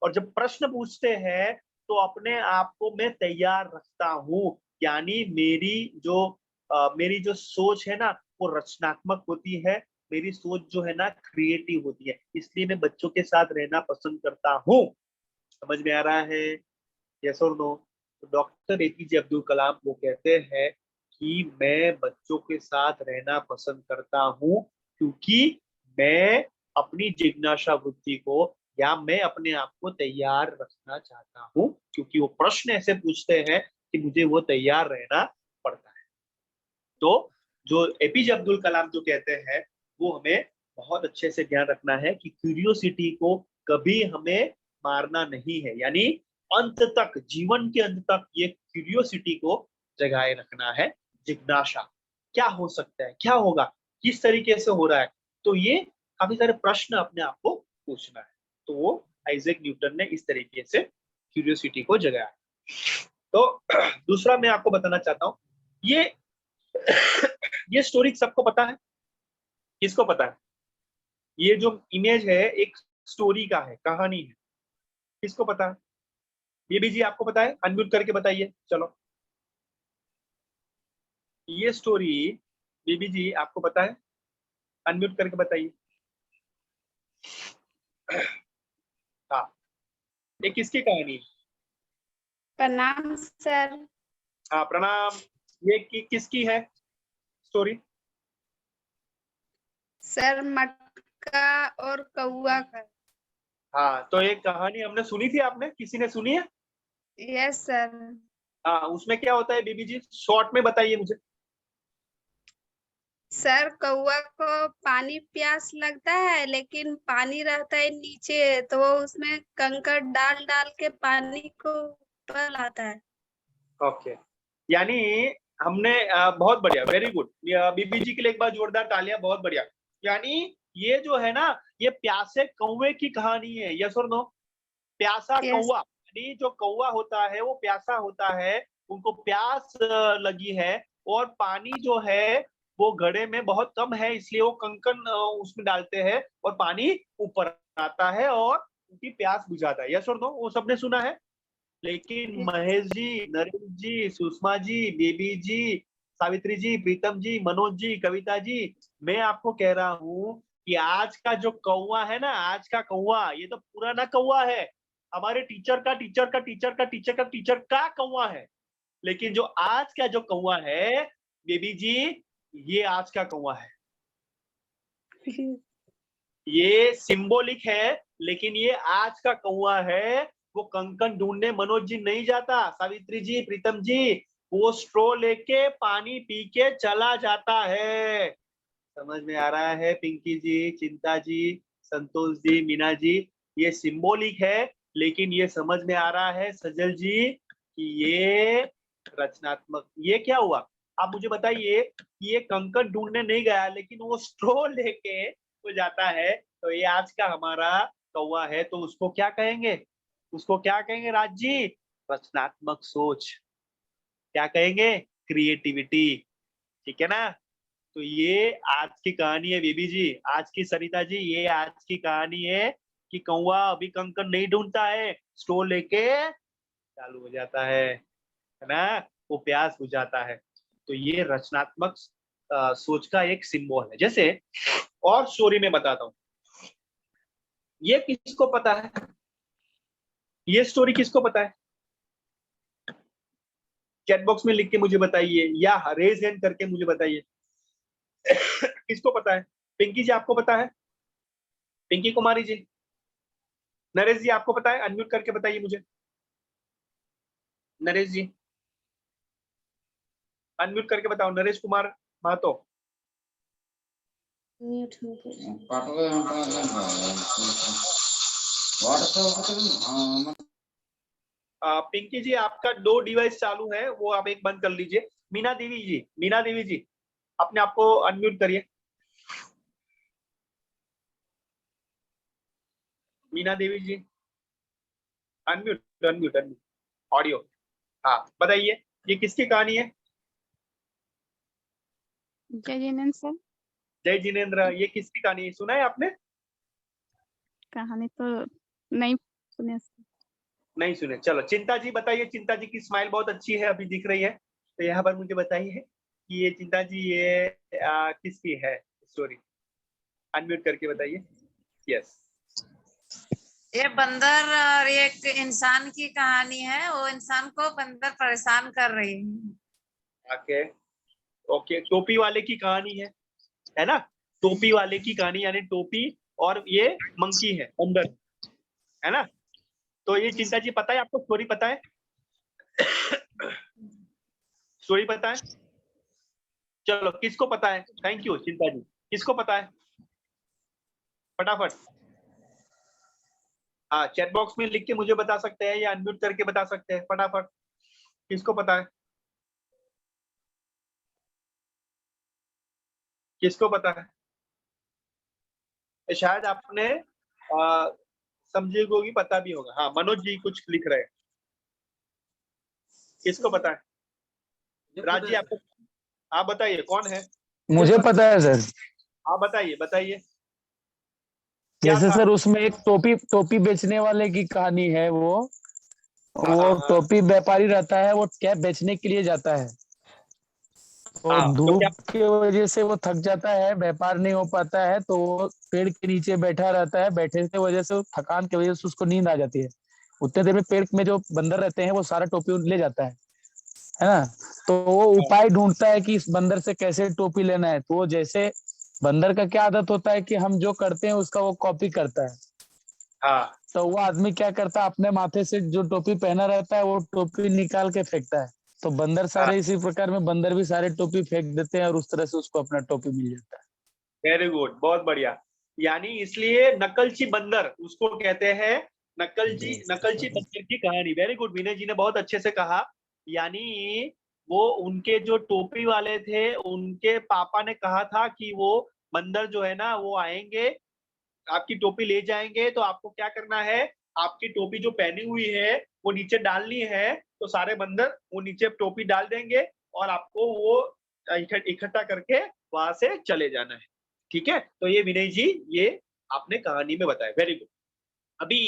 और जब प्रश्न पूछते हैं तो अपने आप को मैं तैयार रखता हूँ। यानी मेरी जो सोच है ना, वो रचनात्मक होती है, मेरी सोच जो है ना क्रिएटिव होती है, इसलिए मैं बच्चों के साथ रहना पसंद करता हूँ। समझ में आ रहा है? यस और नो? तो डॉक्टर एपीजे अब्दुल कलाम वो कहते हैं कि मैं बच्चों के साथ रहना पसंद करता हूँ, क्योंकि मैं अपनी जिज्ञासा वृत्ति को, या मैं अपने आप को तैयार रखना चाहता हूँ, क्योंकि वो प्रश्न ऐसे पूछते हैं कि मुझे वो तैयार रहना पड़ता है। तो जो एपीजे अब्दुल कलाम जो कहते हैं, वो हमें बहुत अच्छे से ध्यान रखना है कि क्यूरियोसिटी को कभी हमें मारना नहीं है, यानी अंत तक, जीवन के अंत तक ये क्यूरियोसिटी को जगाए रखना है। जिज्ञासा, क्या हो सकता है, क्या होगा, किस तरीके से हो रहा है, तो ये काफी सारे प्रश्न अपने आप को पूछना है। तो वो आइजैक न्यूटन ने इस तरीके से क्यूरियोसिटी को जगाया। तो दूसरा मैं आपको बताना चाहता हूँ, ये स्टोरी सबको पता है? किसको पता है? ये जो इमेज है एक स्टोरी का है, कहानी है, किसको पता है? बेबी जी, आपको पता है? अनम्यूट करके बताइए। चलो, ये स्टोरी, बेबी जी आपको पता है? अनम्यूट करके बताइए। हाँ, ये किसकी कहानी है? प्रणाम सर। हाँ, प्रणाम। ये किसकी है स्टोरी? सर, मटका और कौआ का। हाँ, तो ये कहानी हमने सुनी थी, आपने किसी ने सुनी है? Yes sir. हाँ, उसमें क्या होता है बेबी जी, शॉर्ट में बताइए मुझे। सर, कौआ को पानी प्यास लगता है, लेकिन पानी रहता है नीचे, तो वो उसमें कंकड़ डाल डाल के पानी को पर लाता है। ओके, यानी हमने बहुत बढ़िया, वेरी गुड। बीबी जी के लिए एक बार जोरदार तालियां, बहुत बढ़िया। यानी ये जो है ना, ये प्यासे कौवे की कहानी है। यस और नो? प्यासा Yes. कौवा, यानी जो कौवा होता है वो प्यासा होता है, उनको प्यास लगी है, और पानी जो है वो घड़े में बहुत कम है, इसलिए वो कंकन उसमें डालते हैं और पानी ऊपर आता है और उनकी प्यास बुझाता है। यस और नो? वो सबने सुना है। लेकिन Yes. महेश जी, नरेश जी, सुषमा जी, बेबी जी, सावित्री जी, प्रीतम जी, मनोज जी, कविता जी, मैं आपको कह रहा हूँ कि आज का जो कौवा है ना, आज का कौवा, ये तो पुराना कौवा है, हमारे टीचर का टीचर का टीचर का टीचर का टीचर का कौवा है। लेकिन जो आज का जो कौवा है बेबी जी, ये आज का कौवा है। ये सिंबॉलिक है, लेकिन ये आज का कौवा है। वो कंकन ढूंढने मनोज जी नहीं जाता, सावित्री जी, प्रीतम जी, वो स्ट्रो लेके पानी पी के चला जाता है। समझ में आ रहा है पिंकी जी, चिंता जी, संतोष जी, मीना जी? ये सिंबॉलिक है, लेकिन ये समझ में आ रहा है सजल जी कि ये रचनात्मक। ये क्या हुआ आप मुझे बताइए कि ये कंकन ढूंढने नहीं गया, लेकिन वो स्ट्रो लेके वो जाता है। तो ये आज का हमारा कौवा है, तो उसको क्या कहेंगे? उसको क्या कहेंगे राज जी? रचनात्मक सोच। क्या कहेंगे? क्रिएटिविटी। ठीक है ना? तो ये आज की कहानी है बेबी जी, आज की सरिता जी, ये आज की कहानी है कि कौवा अभी कंकन नहीं ढूंढता है, स्ट्रो लेके चालू हो जाता है ना? वो प्यास बुझाता है। तो ये रचनात्मक सोच का एक सिंबल है। जैसे और स्टोरी में बताता हूँ, ये किसको पता है? ये स्टोरी किसको पता है? चैट बॉक्स में लिख के मुझे बताइए, या रेज हैंड करके मुझे बताइए। किसको पता है? पिंकी जी आपको पता है? पिंकी कुमारी जी, नरेश जी आपको पता है? अनम्यूट करके बताइए मुझे। नरेश जी अनम्यूट करके बताओ। नरेश कुमार महतो। पिंकी जी आपका 2 डिवाइस चालू है, वो आप एक बंद कर लीजिए। मीना देवी जी, मीना देवी जी अपने आप को अनम्यूट करिए। मीना देवी जी अनम्यूट अनम्यूट अनम्यूट ऑडियो। हाँ बताइए, ये किसकी कहानी है? जय जिनेन्द्र सर। जय जिनेन्द्र, ये किसकी कहानी है? सुना है आपने? कहानी तो नहीं सुने सर। नहीं सुने, चलो चिंता जी बताइए। चिंता जी की स्माइल बहुत अच्छी है, अभी दिख रही है, तो यहाँ पर मुझे बताइए कि ये चिंता जी ये किसकी है स्टोरी? अनम्यूट करके बताइए। यस। ये बंदर और एक इंसान की कहानी है। वो इंसान को बंदर परेशान कर रही है। ओके ओके, टोपी वाले की कहानी है ना? टोपी वाले की कहानी, यानी टोपी और ये मंकी है, बंदर है ना? तो ये चिंता जी पता है आपको? स्टोरी पता है? स्टोरी पता है? चलो किसको पता है? थैंक यू चिंता जी। किसको पता है फटाफट? हाँ चैट बॉक्स में लिख के मुझे बता सकते हैं, या अनम्यूट करके बता सकते हैं फटाफट। किसको पता है? किसको पता है? शायद आपने समझे होगी, पता भी होगा। हाँ मनोज जी कुछ लिख रहे हैं। किसको पता है? राज जी आपको? आप बताइए कौन है? मुझे पता है सर। हाँ बताइए बताइए। क्या जैसे था? सर उसमें एक टोपी बेचने वाले की कहानी है। वो टोपी व्यापारी रहता है, वो कैप बेचने के लिए जाता है। तो हाँ, तो क्या? धूप की वजह से वो थक जाता है, व्यापार नहीं हो पाता है, तो वो पेड़ के नीचे बैठा रहता है। बैठे की वजह से थकान की वजह से उसको नींद आ जाती है। उतने देर में पेड़ में जो बंदर रहते हैं वो सारा टोपी ले जाता है ना? तो वो उपाय ढूंढता है कि इस बंदर से कैसे टोपी लेना है। तो वो जैसे बंदर का क्या आदत होता है कि हम जो करते हैं उसका वो कॉपी करता है। हाँ तो वो आदमी क्या करता है, अपने माथे से जो टोपी पहना रहता है वो टोपी निकाल के फेंकता है। तो बंदर हाँ, सारे इसी प्रकार में बंदर भी सारे टोपी फेंक देते हैं और उस तरह से उसको अपना टोपी मिल जाता है। वेरी गुड, बहुत बढ़िया। यानी इसलिए नकलची बंदर उसको कहते हैं नकलची बंदर की कहानी। वेरी गुड, विनय जी ने बहुत अच्छे से कहा। यानी वो उनके जो टोपी वाले थे उनके पापा ने कहा था कि वो बंदर जो है ना वो आएंगे, आपकी टोपी ले जाएंगे, तो आपको क्या करना है, आपकी टोपी जो पहनी हुई है वो नीचे डालनी है। तो सारे बंदर वो नीचे टोपी डाल देंगे और आपको वो इकट्ठा करके वहां से चले जाना है। ठीक है, तो ये विनय जी ये आपने कहानी में बताया। Very good. अभी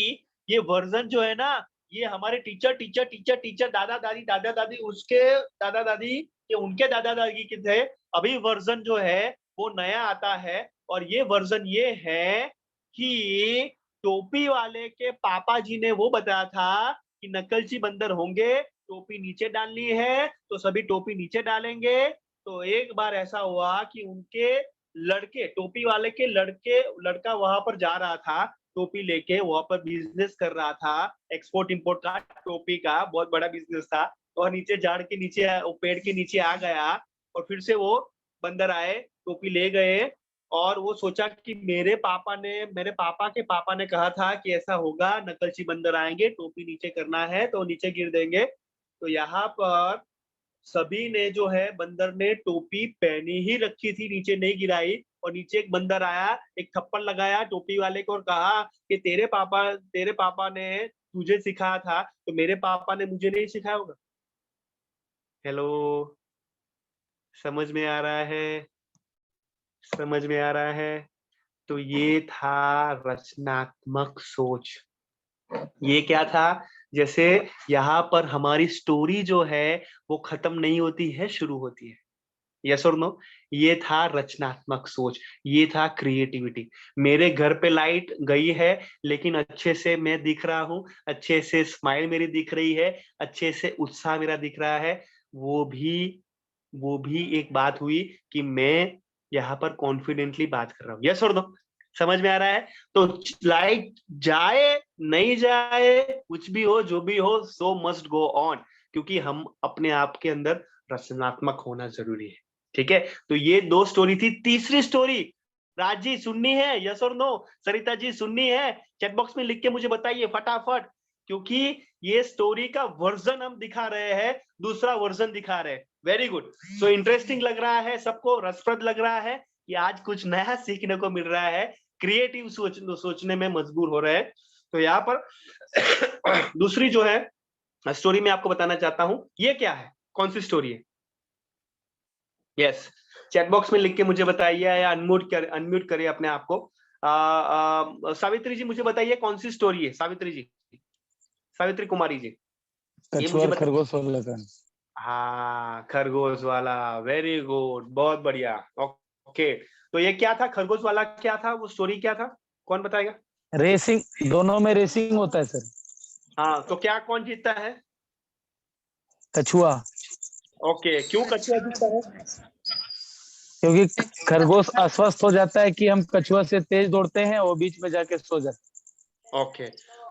ये वर्जन जो है ना, ये हमारे टीचर दादा दादी उसके दादा दादी के उनके दादा दादी के थे। अभी वर्जन जो है वो नया आता है और ये वर्जन ये है कि टोपी वाले के पापा जी ने वो बताया था कि नकलची बंदर होंगे, टोपी नीचे डालनी है, तो सभी टोपी नीचे डालेंगे। तो एक बार ऐसा हुआ कि उनके लड़के, टोपी वाले के लड़का वहां पर जा रहा था टोपी लेके, वहां पर बिजनेस कर रहा था, एक्सपोर्ट इंपोर्ट का, टोपी का बहुत बड़ा बिजनेस था। और नीचे झाड़ के नीचे, पेड़ के नीचे आ गया और फिर से वो बंदर आए, टोपी ले गए और वो सोचा कि मेरे पापा के पापा ने कहा था कि ऐसा होगा, नकलची बंदर आएंगे, टोपी नीचे करना है तो नीचे गिर देंगे। तो यहाँ पर सभी ने जो है, बंदर ने टोपी पहनी ही रखी थी, नीचे नहीं गिराई। और नीचे एक बंदर आया, एक थप्पड़ लगाया टोपी वाले को और कहा कि तेरे पापा ने तुझे सिखाया था, तो मेरे पापा ने मुझे नहीं सिखाया होगा। हेलो, समझ में आ रहा है? समझ में आ रहा है? तो ये था रचनात्मक सोच। ये क्या था, जैसे यहाँ पर हमारी स्टोरी जो है वो खत्म नहीं होती है, शुरू होती है। यस और नो? ये था रचनात्मक सोच, ये था क्रिएटिविटी। मेरे घर पे लाइट गई है लेकिन अच्छे से मैं दिख रहा हूँ, अच्छे से स्माइल मेरी दिख रही है, अच्छे से उत्साह मेरा दिख रहा है। वो भी एक बात हुई कि मैं यहाँ पर कॉन्फिडेंटली बात कर रहा हूँ। यस और नो? समझ में आ रहा है? तो लाइट जाए नहीं जाए, कुछ भी हो, जो भी हो, सो मस्ट गो ऑन, क्योंकि हम अपने आप के अंदर रचनात्मक होना जरूरी है। ठीक है, तो ये 2 स्टोरी थी। तीसरी स्टोरी राज जी सुननी है? यस और नो? सरिता जी सुननी है? चैट बॉक्स में लिख के मुझे बताइए फटाफट, क्योंकि ये स्टोरी का वर्जन हम दिखा रहे हैं, दूसरा वर्जन दिखा रहे हैं। Very good. सो इंटरेस्टिंग लग रहा है सबको, रसप्रद लग रहा है कि आज कुछ नया सीखने को मिल रहा है, क्रिएटिव सोचने में मजबूर हो रहे हैं। तो यहाँ पर दूसरी जो है स्टोरी में आपको बताना चाहता हूं, ये क्या है, कौन सी स्टोरी है? यस, चैट बॉक्स में लिख के मुझे बताइए या अनम्यूट करिए अपने आप को। सावित्री जी मुझे बताइए कौन सी स्टोरी है? सावित्री जी, सावित्री कुमारी जी, ये मुझे बताइए। खरगोश वाला का। हाँ, खरगोश वाला, वेरी गुड, बहुत बढ़िया। ओके, तो ये क्या था, खरगोश वाला क्या था, वो स्टोरी क्या था, कौन बताएगा? रेसिंग, दोनों में रेसिंग होता है सर। हाँ, तो क्या कौन जीतता है? कछुआ। ओके, क्यों कछुआ जीतता है? क्योंकि खरगोश अस्वस्थ हो जाता है कि हम कछुआ से तेज दौड़ते हैं, वो बीच में जाके सो जाता है। Okay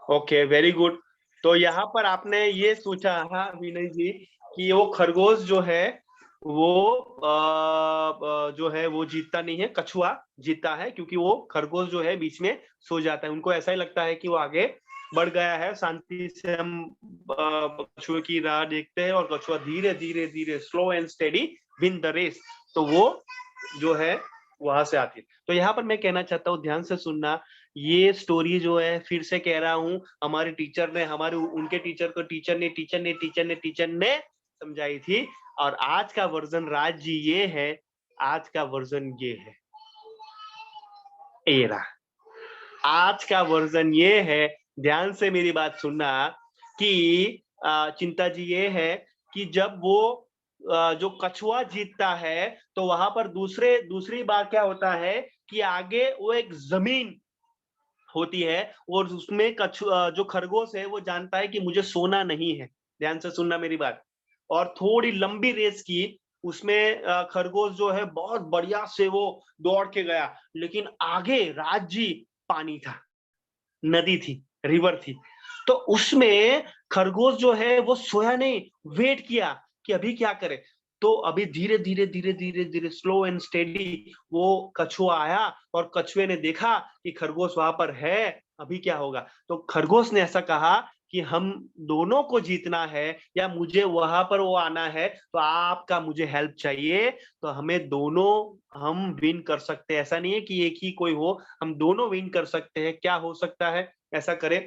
okay, very good. तो यहाँ पर आपने ये सोचा, हाँ विनय जी, कि वो खरगोश जो है वो जो है वो जीतता नहीं है, कछुआ जीतता है, क्योंकि वो खरगोश जो है बीच में सो जाता है। उनको ऐसा ही लगता है कि वो आगे बढ़ गया है, शांति से हम कछुए की राह देखते हैं और कछुआ धीरे धीरे धीरे slow and steady win the race, तो वो जो है वहां से आती है। तो यहाँ पर मैं कहना चाहता हूँ, ध्यान से सुनना, ये स्टोरी जो है, फिर से कह रहा हूँ, हमारे टीचर ने, उनके टीचर को टीचर ने समझाई थी। और आज का वर्जन राज जी ये है, आज का वर्जन ये है, एरा आज का वर्जन ये है। ध्यान से मेरी बात सुनना कि चिंता जी ये है कि जब वो जो कछुआ जीतता है तो वहां पर दूसरी बार क्या होता है कि आगे वो एक जमीन होती है और उसमें जो खरगोश है वो जानता है कि मुझे सोना नहीं है। ध्यान से सुनना मेरी बात। और थोड़ी लंबी रेस की, उसमें खरगोश जो है बहुत बढ़िया से वो दौड़ के गया, लेकिन आगे राज्य पानी था, नदी थी, रिवर थी। तो उसमें खरगोश जो है वो सोया नहीं, वेट किया कि अभी क्या करे। तो अभी धीरे धीरे धीरे धीरे धीरे स्लो एंड स्टेडी वो कछुआ आया और कछुए ने देखा कि खरगोश वहां पर है अभी क्या होगा? तो खरगोश ने ऐसा कहा कि हम दोनों को जीतना है या मुझे वहां पर वो आना है, तो आपका मुझे हेल्प चाहिए, तो हमें दोनों हम विन कर सकते हैं। ऐसा नहीं है कि एक ही कोई हो, हम दोनों विन कर सकते हैं। क्या हो सकता है? ऐसा करें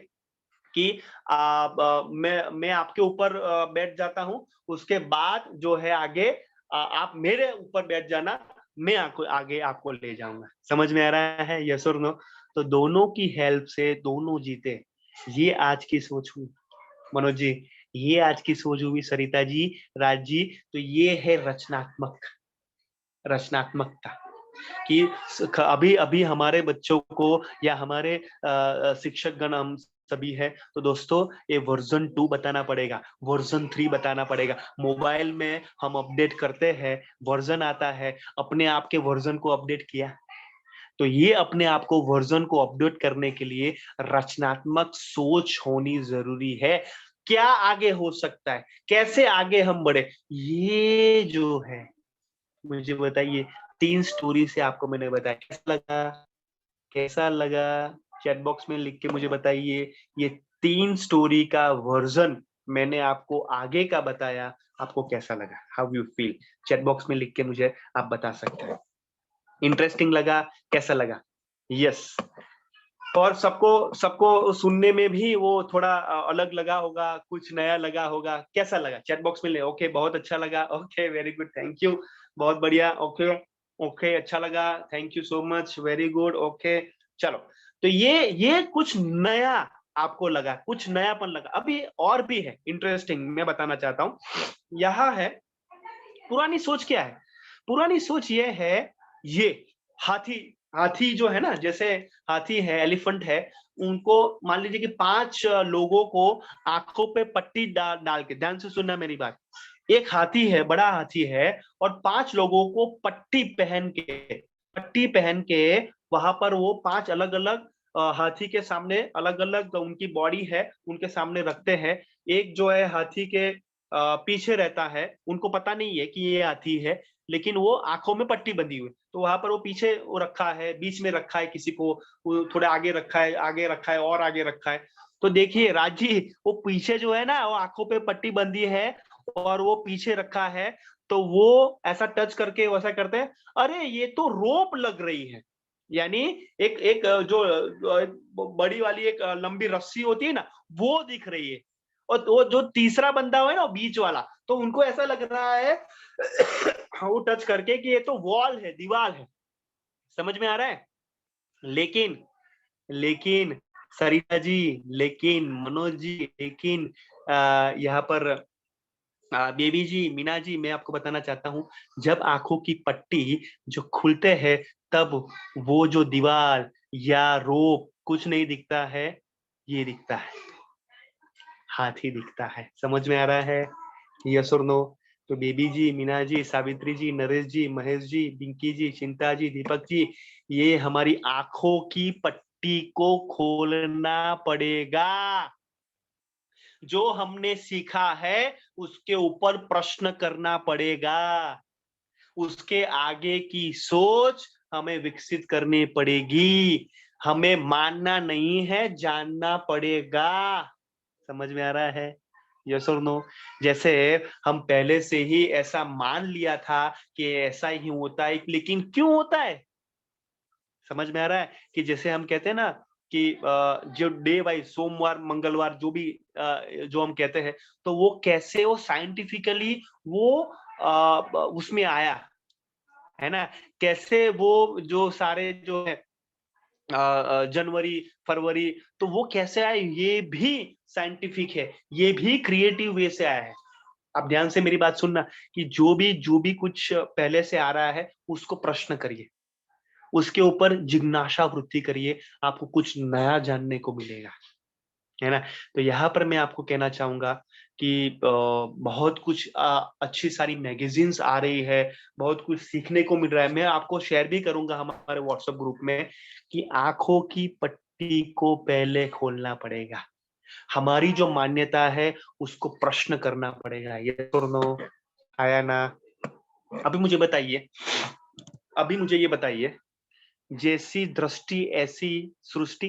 कि मैं आपके ऊपर बैठ जाता हूँ, उसके बाद जो है आगे आप मेरे ऊपर बैठ जाना, मैं आपको आगे आपको ले जाऊंगा। समझ में आ रहा है? यस और नो? तो दोनों की हेल्प से दोनों जीते। ये आज की सोच हुई मनोज जी, ये आज की सोच हुई सरिता जी, राज जी। तो ये है रचनात्मकता कि अभी अभी हमारे बच्चों को या हमारे शिक्षक गण हम सभी है, तो दोस्तों ये वर्जन 2 बताना पड़ेगा, वर्जन 3 बताना पड़ेगा। मोबाइल में हम अपडेट करते हैं, वर्जन आता है, अपने आप के वर्जन को अपडेट किया। तो ये अपने आप को वर्जन को अपडेट करने के लिए रचनात्मक सोच होनी जरूरी है। क्या आगे हो सकता है, कैसे आगे हम बढ़े, ये जो है मुझे बताइए। 3 स्टोरी से आपको मैंने बताया, कैसा लगा चैट बॉक्स में लिख के मुझे बताइए। ये 3 स्टोरी का वर्जन मैंने आपको आगे का बताया, आपको कैसा लगा? How you feel? Chat box में लिख के मुझे आप बता सकते हैं। इंटरेस्टिंग लगा? कैसा लगा? यस। और सबको सबको सुनने में भी वो थोड़ा अलग लगा होगा, कुछ नया लगा होगा। कैसा लगा? चैट बॉक्स में ले। ओके, बहुत अच्छा लगा। Okay, very good, thank you, बहुत बढ़िया। ओके ओके, अच्छा लगा, thank you so much, very good. Okay, चलो। तो ये कुछ नया आपको लगा, कुछ नयापन लगा। अभी और भी है इंटरेस्टिंग, मैं बताना चाहता हूँ। यहाँ है पुरानी सोच। क्या है पुरानी सोच? ये है, ये हाथी हाथी जो है ना, जैसे हाथी है, एलिफेंट है, उनको मान लीजिए कि 5 लोगों को आंखों पे पट्टी डाल के, ध्यान से सुनना मेरी बात। एक हाथी है, बड़ा हाथी है, और 5 लोगों को पट्टी पहन के वहां पर वो 5 अलग अलग हाथी के सामने अलग अलग उनकी बॉडी है, उनके सामने रखते हैं। एक जो है हाथी के पीछे रहता है, उनको पता नहीं है कि ये हाथी है, लेकिन वो आंखों में पट्टी बंधी हुई, तो वहां पर वो पीछे वो रखा है, बीच में रखा है किसी को, वो थोड़े आगे रखा है, आगे रखा है, और आगे रखा है। तो देखिए राजी, वो पीछे जो है ना, वो आंखों पे पट्टी बंधी है और वो पीछे रखा है, तो वो ऐसा टच करके वैसा करते हैं, अरे ये तो रोप लग रही है। यानी एक एक जो बड़ी वाली एक लंबी रस्सी होती है ना, वो दिख रही है। और वो जो तीसरा बंदा है ना, बीच वाला, तो उनको ऐसा लग रहा है वो टच करके कि ये तो वॉल है, दीवार है। समझ में आ रहा है? लेकिन लेकिन सरिता जी, लेकिन मनोज जी, लेकिन यहाँ पर बेबी जी, मीना जी, मैं आपको बताना चाहता हूँ, जब आंखों की पट्टी जो खुलते हैं, तब वो जो दीवार या रोप कुछ नहीं दिखता है, ये दिखता है, हाथी दिखता है। समझ में आ रहा है? यस और नो? तो बेबी जी, मीना जी, सावित्री जी, नरेश जी, महेश जी, पिंकी जी, चिंता जी, दीपक जी, ये हमारी आंखों की पट्टी को खोलना पड़ेगा। जो हमने सीखा है उसके ऊपर प्रश्न करना पड़ेगा, उसके आगे की सोच हमें विकसित करनी पड़ेगी। हमें मानना नहीं है, जानना पड़ेगा। समझ में आ रहा है? यस और नो? जैसे हम पहले से ही ऐसा मान लिया था कि ऐसा ही होता है, लेकिन क्यों होता है? समझ में आ रहा है? कि जैसे हम कहते हैं ना कि जो डे वाइज, सोमवार मंगलवार, जो भी जो हम कहते हैं, तो वो कैसे वो साइंटिफिकली वो उसमें आया है ना, कैसे वो जो सारे जो है जनवरी फरवरी, तो वो कैसे आए, ये भी साइंटिफिक है, ये भी क्रिएटिव वे से आया है। आप ध्यान से मेरी बात सुनना कि जो भी कुछ पहले से आ रहा है, उसको प्रश्न करिए, उसके ऊपर जिज्ञासा वृद्धि करिए, आपको कुछ नया जानने को मिलेगा, है ना? तो यहाँ पर मैं आपको कहना चाहूंगा कि बहुत कुछ अच्छी सारी मैगजीन्स आ रही है, बहुत कुछ सीखने को मिल रहा है। मैं आपको शेयर भी करूंगा हमारे व्हाट्सएप ग्रुप में कि आंखों की पट्टी को पहले खोलना पड़ेगा, हमारी जो मान्यता है उसको प्रश्न करना पड़ेगा। ये और नो? आया ना? अभी मुझे ये बताइए, जैसी दृष्टि ऐसी सृष्टि।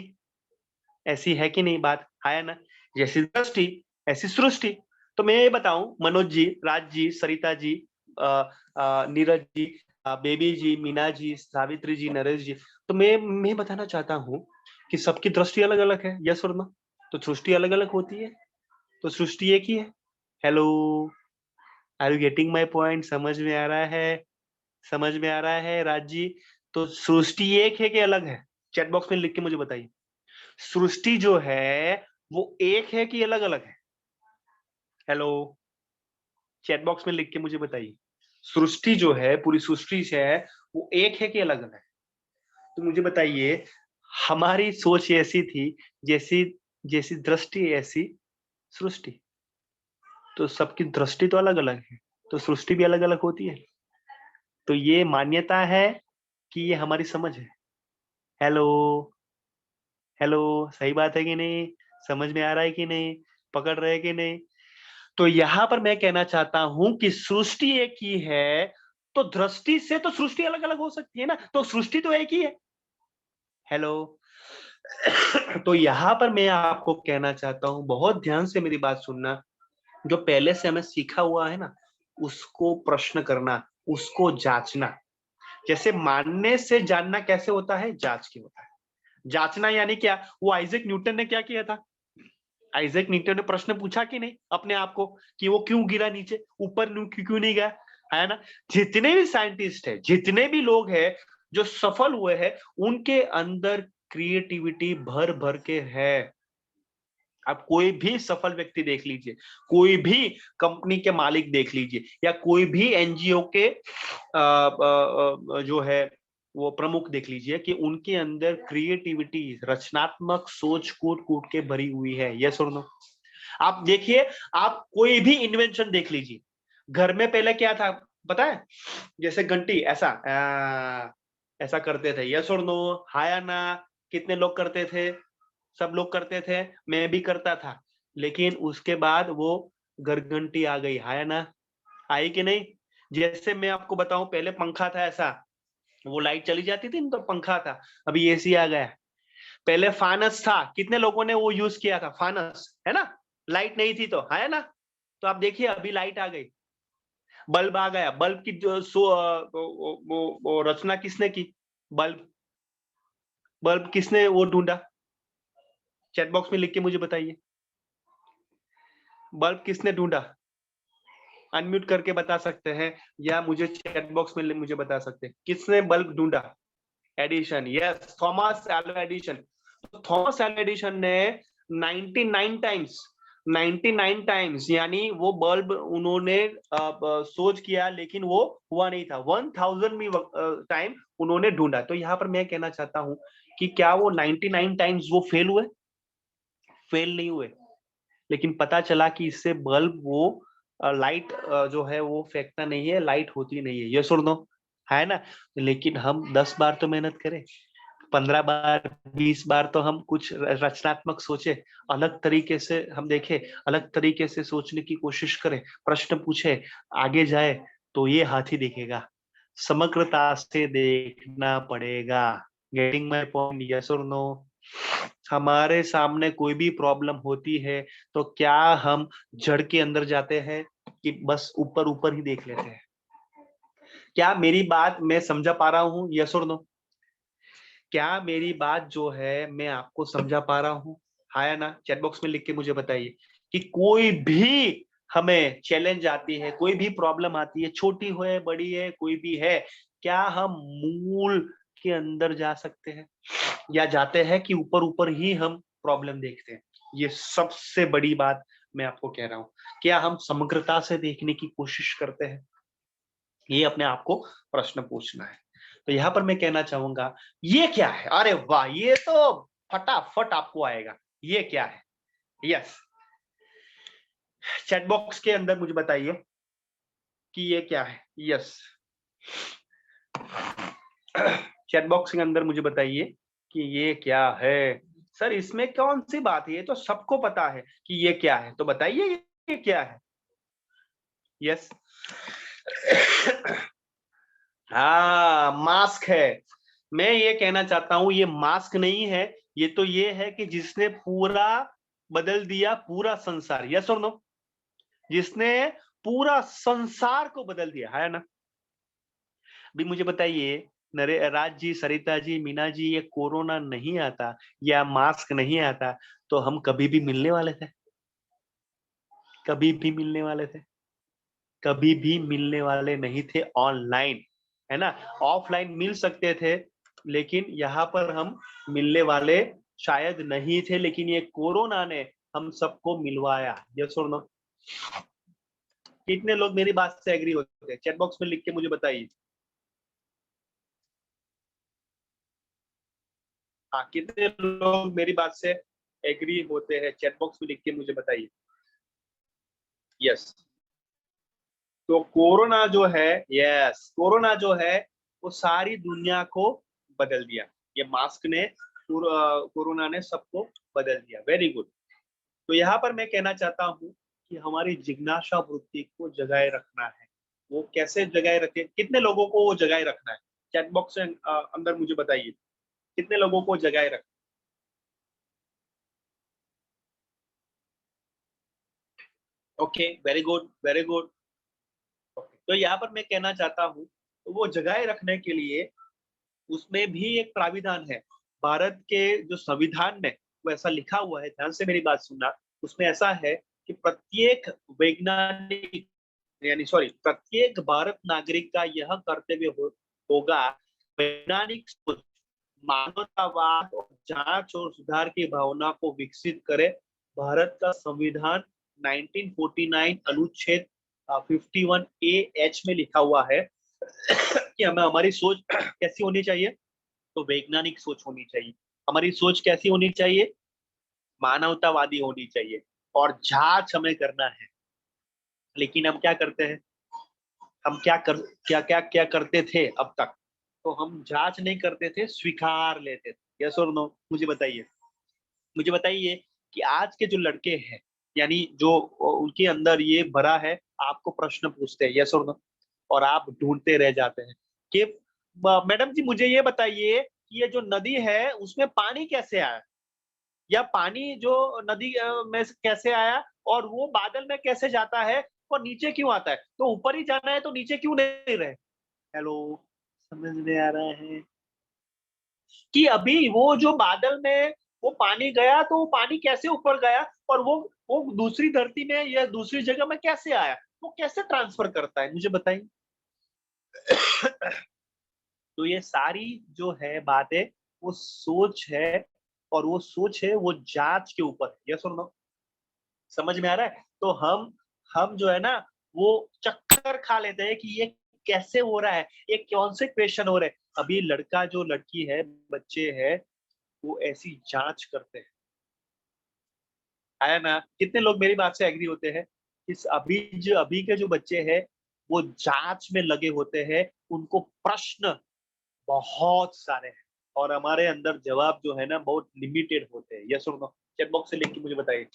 ऐसी है कि नहीं बात, है ना? जैसी दृष्टि ऐसी सृष्टि। तो मैं ये बताऊं, मनोज जी, राज जी, सरिता जी, नीरज जी, बेबी जी, मीना जी, सावित्री जी, नरेश जी, तो मैं बताना चाहता हूँ कि सबकी दृष्टि अलग अलग है, यस और नो? तो सृष्टि अलग अलग होती है, तो सृष्टि एक ही है। Hello, are you getting my point? समझ में आ रहा है? समझ में आ रहा है राज जी? तो सृष्टि एक है कि अलग है? चैट बॉक्स में लिख के मुझे बताइए। सृष्टि जो है वो एक है कि अलग अलग है? हेलो, चैट बॉक्स में लिख के मुझे बताइए। सृष्टि जो है, पूरी सृष्टि से है, वो एक है कि अलग अलग है? तो मुझे बताइए, हमारी सोच ऐसी थी, जैसी जैसी दृष्टि ऐसी सृष्टि। तो सबकी दृष्टि तो अलग अलग है, तो सृष्टि भी अलग अलग होती है। तो ये मान्यता है कि ये हमारी समझ है? हेलो, हेलो, सही बात है कि नहीं? समझ में आ रहा है कि नहीं? पकड़ रहे हैं कि नहीं? तो यहाँ पर मैं कहना चाहता हूं कि सृष्टि एक ही है, तो दृष्टि से तो सृष्टि अलग अलग हो सकती है ना, तो सृष्टि तो एक ही है। हेलो। तो यहाँ पर मैं आपको कहना चाहता हूं, बहुत ध्यान से मेरी बात सुनना, जो पहले से हमें सीखा हुआ है ना, उसको प्रश्न करना, उसको जांचना। जैसे मानने से जानना कैसे होता है? जांच के होता है। जांचना यानी क्या? वो आइजैक न्यूटन ने क्या किया था? आइजैक न्यूटन ने प्रश्न पूछा कि नहीं अपने आप को कि वो क्यों गिरा नीचे, ऊपर क्यों नहीं गया, है ना? जितने भी साइंटिस्ट है, जितने भी लोग हैं जो सफल हुए हैं, उनके अंदर क्रिएटिविटी भर भर के है। आप कोई भी सफल व्यक्ति देख लीजिए, कोई भी कंपनी के मालिक देख लीजिए, या कोई भी एनजीओ के जो है वो प्रमुख देख लीजिए, कि उनके अंदर क्रिएटिविटी, रचनात्मक सोच कूट कूट के भरी हुई है। यस और नो? आप देखिए, आप कोई भी इन्वेंशन देख लीजिए। घर में पहले क्या था पता है? जैसे घंटी ऐसा ऐसा करते थे। यस और नो? हाया ना? कितने लोग करते थे? सब लोग करते थे, मैं भी करता था। लेकिन उसके बाद वो घर घंटी आ गई, है ना? आई कि नहीं? जैसे मैं आपको बताऊं, पहले पंखा था ऐसा, वो लाइट चली जाती थी तो पंखा था, अभी एसी आ गया। पहले फानस था, कितने लोगों ने वो यूज किया था फानस, है ना? लाइट नहीं थी तो, है ना? तो आप देखिए अभी लाइट आ गई, बल्ब आ गया। बल्ब की जो वो रचना किसने की? बल्ब बल्ब किसने वो ढूंढा? चैट बॉक्स में लिख के मुझे बताइए, बल्ब किसने ढूंढा? अनम्यूट करके बता सकते हैं, या मुझे चैट बॉक्स में मुझे बता सकते हैं किसने बल्ब ढूंढा? Edison, yes, Thomas Alva Edison. तो थॉमस एल्वा एडिशन ने 99 टाइम्स यानी वो बल्ब उन्होंने सोच किया, लेकिन वो हुआ नहीं था। 1000 टाइम उन्होंने ढूंढा। तो यहाँ पर मैं कहना चाहता हूं कि क्या वो 99 टाइम्स वो फेल हुए? फेल नहीं हुए। लेकिन पता चला कि इससे बल्ब वो लाइट जो है वो फेंकता नहीं है, लाइट होती नहीं है। ये सुन दो, है ना? लेकिन हम 10 बार तो मेहनत करें, 15 बार, 20 बार तो हम कुछ रचनात्मक सोचे, अलग तरीके से हम देखें, अलग तरीके से सोचने की कोशिश करें, प्रश्न पूछे, आगे जाए, तो ये हाथी दिखेगा। समग्रता से देखना पड़ेगा। Getting my point? यस और नो? हमारे सामने कोई भी प्रॉब्लम होती है तो क्या हम जड़ के अंदर जाते हैं कि बस ऊपर ऊपर ही देख लेते हैं? क्या मेरी बात मैं समझा पा रहा हूँ? यस और नो? क्या मेरी बात जो है मैं आपको समझा पा रहा हूँ? हाँ या ना? चैट बॉक्स में लिख के मुझे बताइए कि कोई भी हमें चैलेंज आती है, कोई भी प्रॉब्लम आती है, छोटी हो या बड़ी है, कोई भी है, क्या हम मूल के अंदर जा सकते हैं, या जाते हैं कि ऊपर ऊपर ही हम प्रॉब्लम देखते हैं? ये सबसे बड़ी बात मैं आपको कह रहा हूँ। क्या हम समग्रता से देखने की कोशिश करते हैं? ये अपने आप को प्रश्न पूछना है। तो यहाँ पर मैं कहना चाहूंगा, ये क्या है? अरे वाह, ये तो फटाफट आपको आएगा। ये क्या है? यस, चैट बॉक्स के अंदर मुझे बताइए कि ये क्या है। यस, चैट बॉक्स के अंदर मुझे बताइए कि ये क्या है। सर इसमें कौन सी बात है, ये तो सबको पता है कि ये क्या है, तो बताइए ये क्या है। यस, हाँ, मास्क है। मैं ये कहना चाहता हूं, ये मास्क नहीं है, ये तो ये है कि जिसने पूरा बदल दिया पूरा संसार, यस और नो? जिसने पूरा संसार को बदल दिया, है ना? अभी मुझे बताइए नरे राज जी, सरिता जी, मीना जी, ये कोरोना नहीं आता या मास्क नहीं आता तो हम कभी भी मिलने वाले थे? कभी भी मिलने वाले थे? कभी भी मिलने वाले नहीं थे ऑनलाइन, है ना? ऑफलाइन मिल सकते थे, लेकिन यहाँ पर हम मिलने वाले शायद नहीं थे, लेकिन ये कोरोना ने हम सबको मिलवाया। यस और नो? कितने लोग मेरी बात से एग्री होते हैं? चैट बॉक्स में लिख के मुझे बताइए। हाँ, कितने लोग मेरी बात से एग्री होते हैं? चैट बॉक्स में लिख के मुझे बताइए। यस। तो कोरोना जो है, यस, कोरोना जो है वो सारी दुनिया को बदल दिया। ये मास्क ने कोरोना ने सबको बदल दिया। Very good. तो यहाँ पर मैं कहना चाहता हूँ कि हमारी जिज्ञासा वृत्ति को जगाए रखना है। वो कैसे जगाए रखें? कितने लोगों को वो जगाए रखना है? चैट बॉक्स से अंदर मुझे बताइए, कितने लोगों को जगाए रखना? Okay, very good, very good. तो यहाँ पर मैं कहना चाहता हूँ, तो वो जगाए रखने के लिए उसमें भी एक प्राविधान है। भारत के जो संविधान में वो ऐसा लिखा हुआ है, ध्यान से मेरी बात सुनना। उसमें ऐसा है कि प्रत्येक वैज्ञानिक यानी सॉरी प्रत्येक भारत नागरिक का यह कर्तव्य होगा वैज्ञानिक सोच, मानवतावाद और जांच और सुधार की भावना को विकसित करे। भारत का संविधान 1949 अनुच्छेद 51 ए एच में लिखा हुआ है कि हमें हमारी सोच कैसी होनी चाहिए? तो वैज्ञानिक सोच होनी चाहिए। हमारी सोच कैसी होनी चाहिए? मानवतावादी होनी चाहिए और जांच हमें करना है। लेकिन हम क्या करते हैं? हम क्या करते थे अब तक? तो हम जांच नहीं करते थे, स्वीकार लेते थे। यस और नो? मुझे बताइए, मुझे बताइए कि आज के जो लड़के हैं, यानी जो उनके अंदर ये भरा है, आपको प्रश्न पूछते हैं, यस और नो, और आप ढूंढते रह जाते हैं कि मैडम जी मुझे ये बताइए कि ये जो नदी है उसमें पानी कैसे आया, या पानी जो नदी में से कैसे आया और वो बादल में कैसे जाता है और नीचे क्यों आता है? तो ऊपर ही जाना है तो नीचे क्यों नहीं रहे? हेलो, समझ में आ रहा है कि अभी वो जो बादल में वो पानी गया तो वो पानी कैसे ऊपर गया और वो दूसरी धरती में या दूसरी जगह में कैसे आया? वो कैसे ट्रांसफर करता है? मुझे बताइए। तो ये सारी जो है बातें वो सोच है, और वो सोच है वो जांच के ऊपर है। यस और नो? समझ में आ रहा है? तो हम जो है ना वो चक्कर खा लेते हैं कि ये कैसे हो रहा है, ये कौन से क्वेश्चन हो रहे हैं। अभी लड़का जो लड़की है, बच्चे हैं, वो ऐसी जांच करते हैं, है ना? कितने लोग मेरी बात से एग्री होते हैं? इस अभी के जो बच्चे हैं वो जांच में लगे होते हैं, उनको प्रश्न बहुत सारे हैं और हमारे अंदर जवाब जो है ना बहुत लिमिटेड होते हैं। यस और नो? चैट बॉक्स से लिख के मुझे बताइए।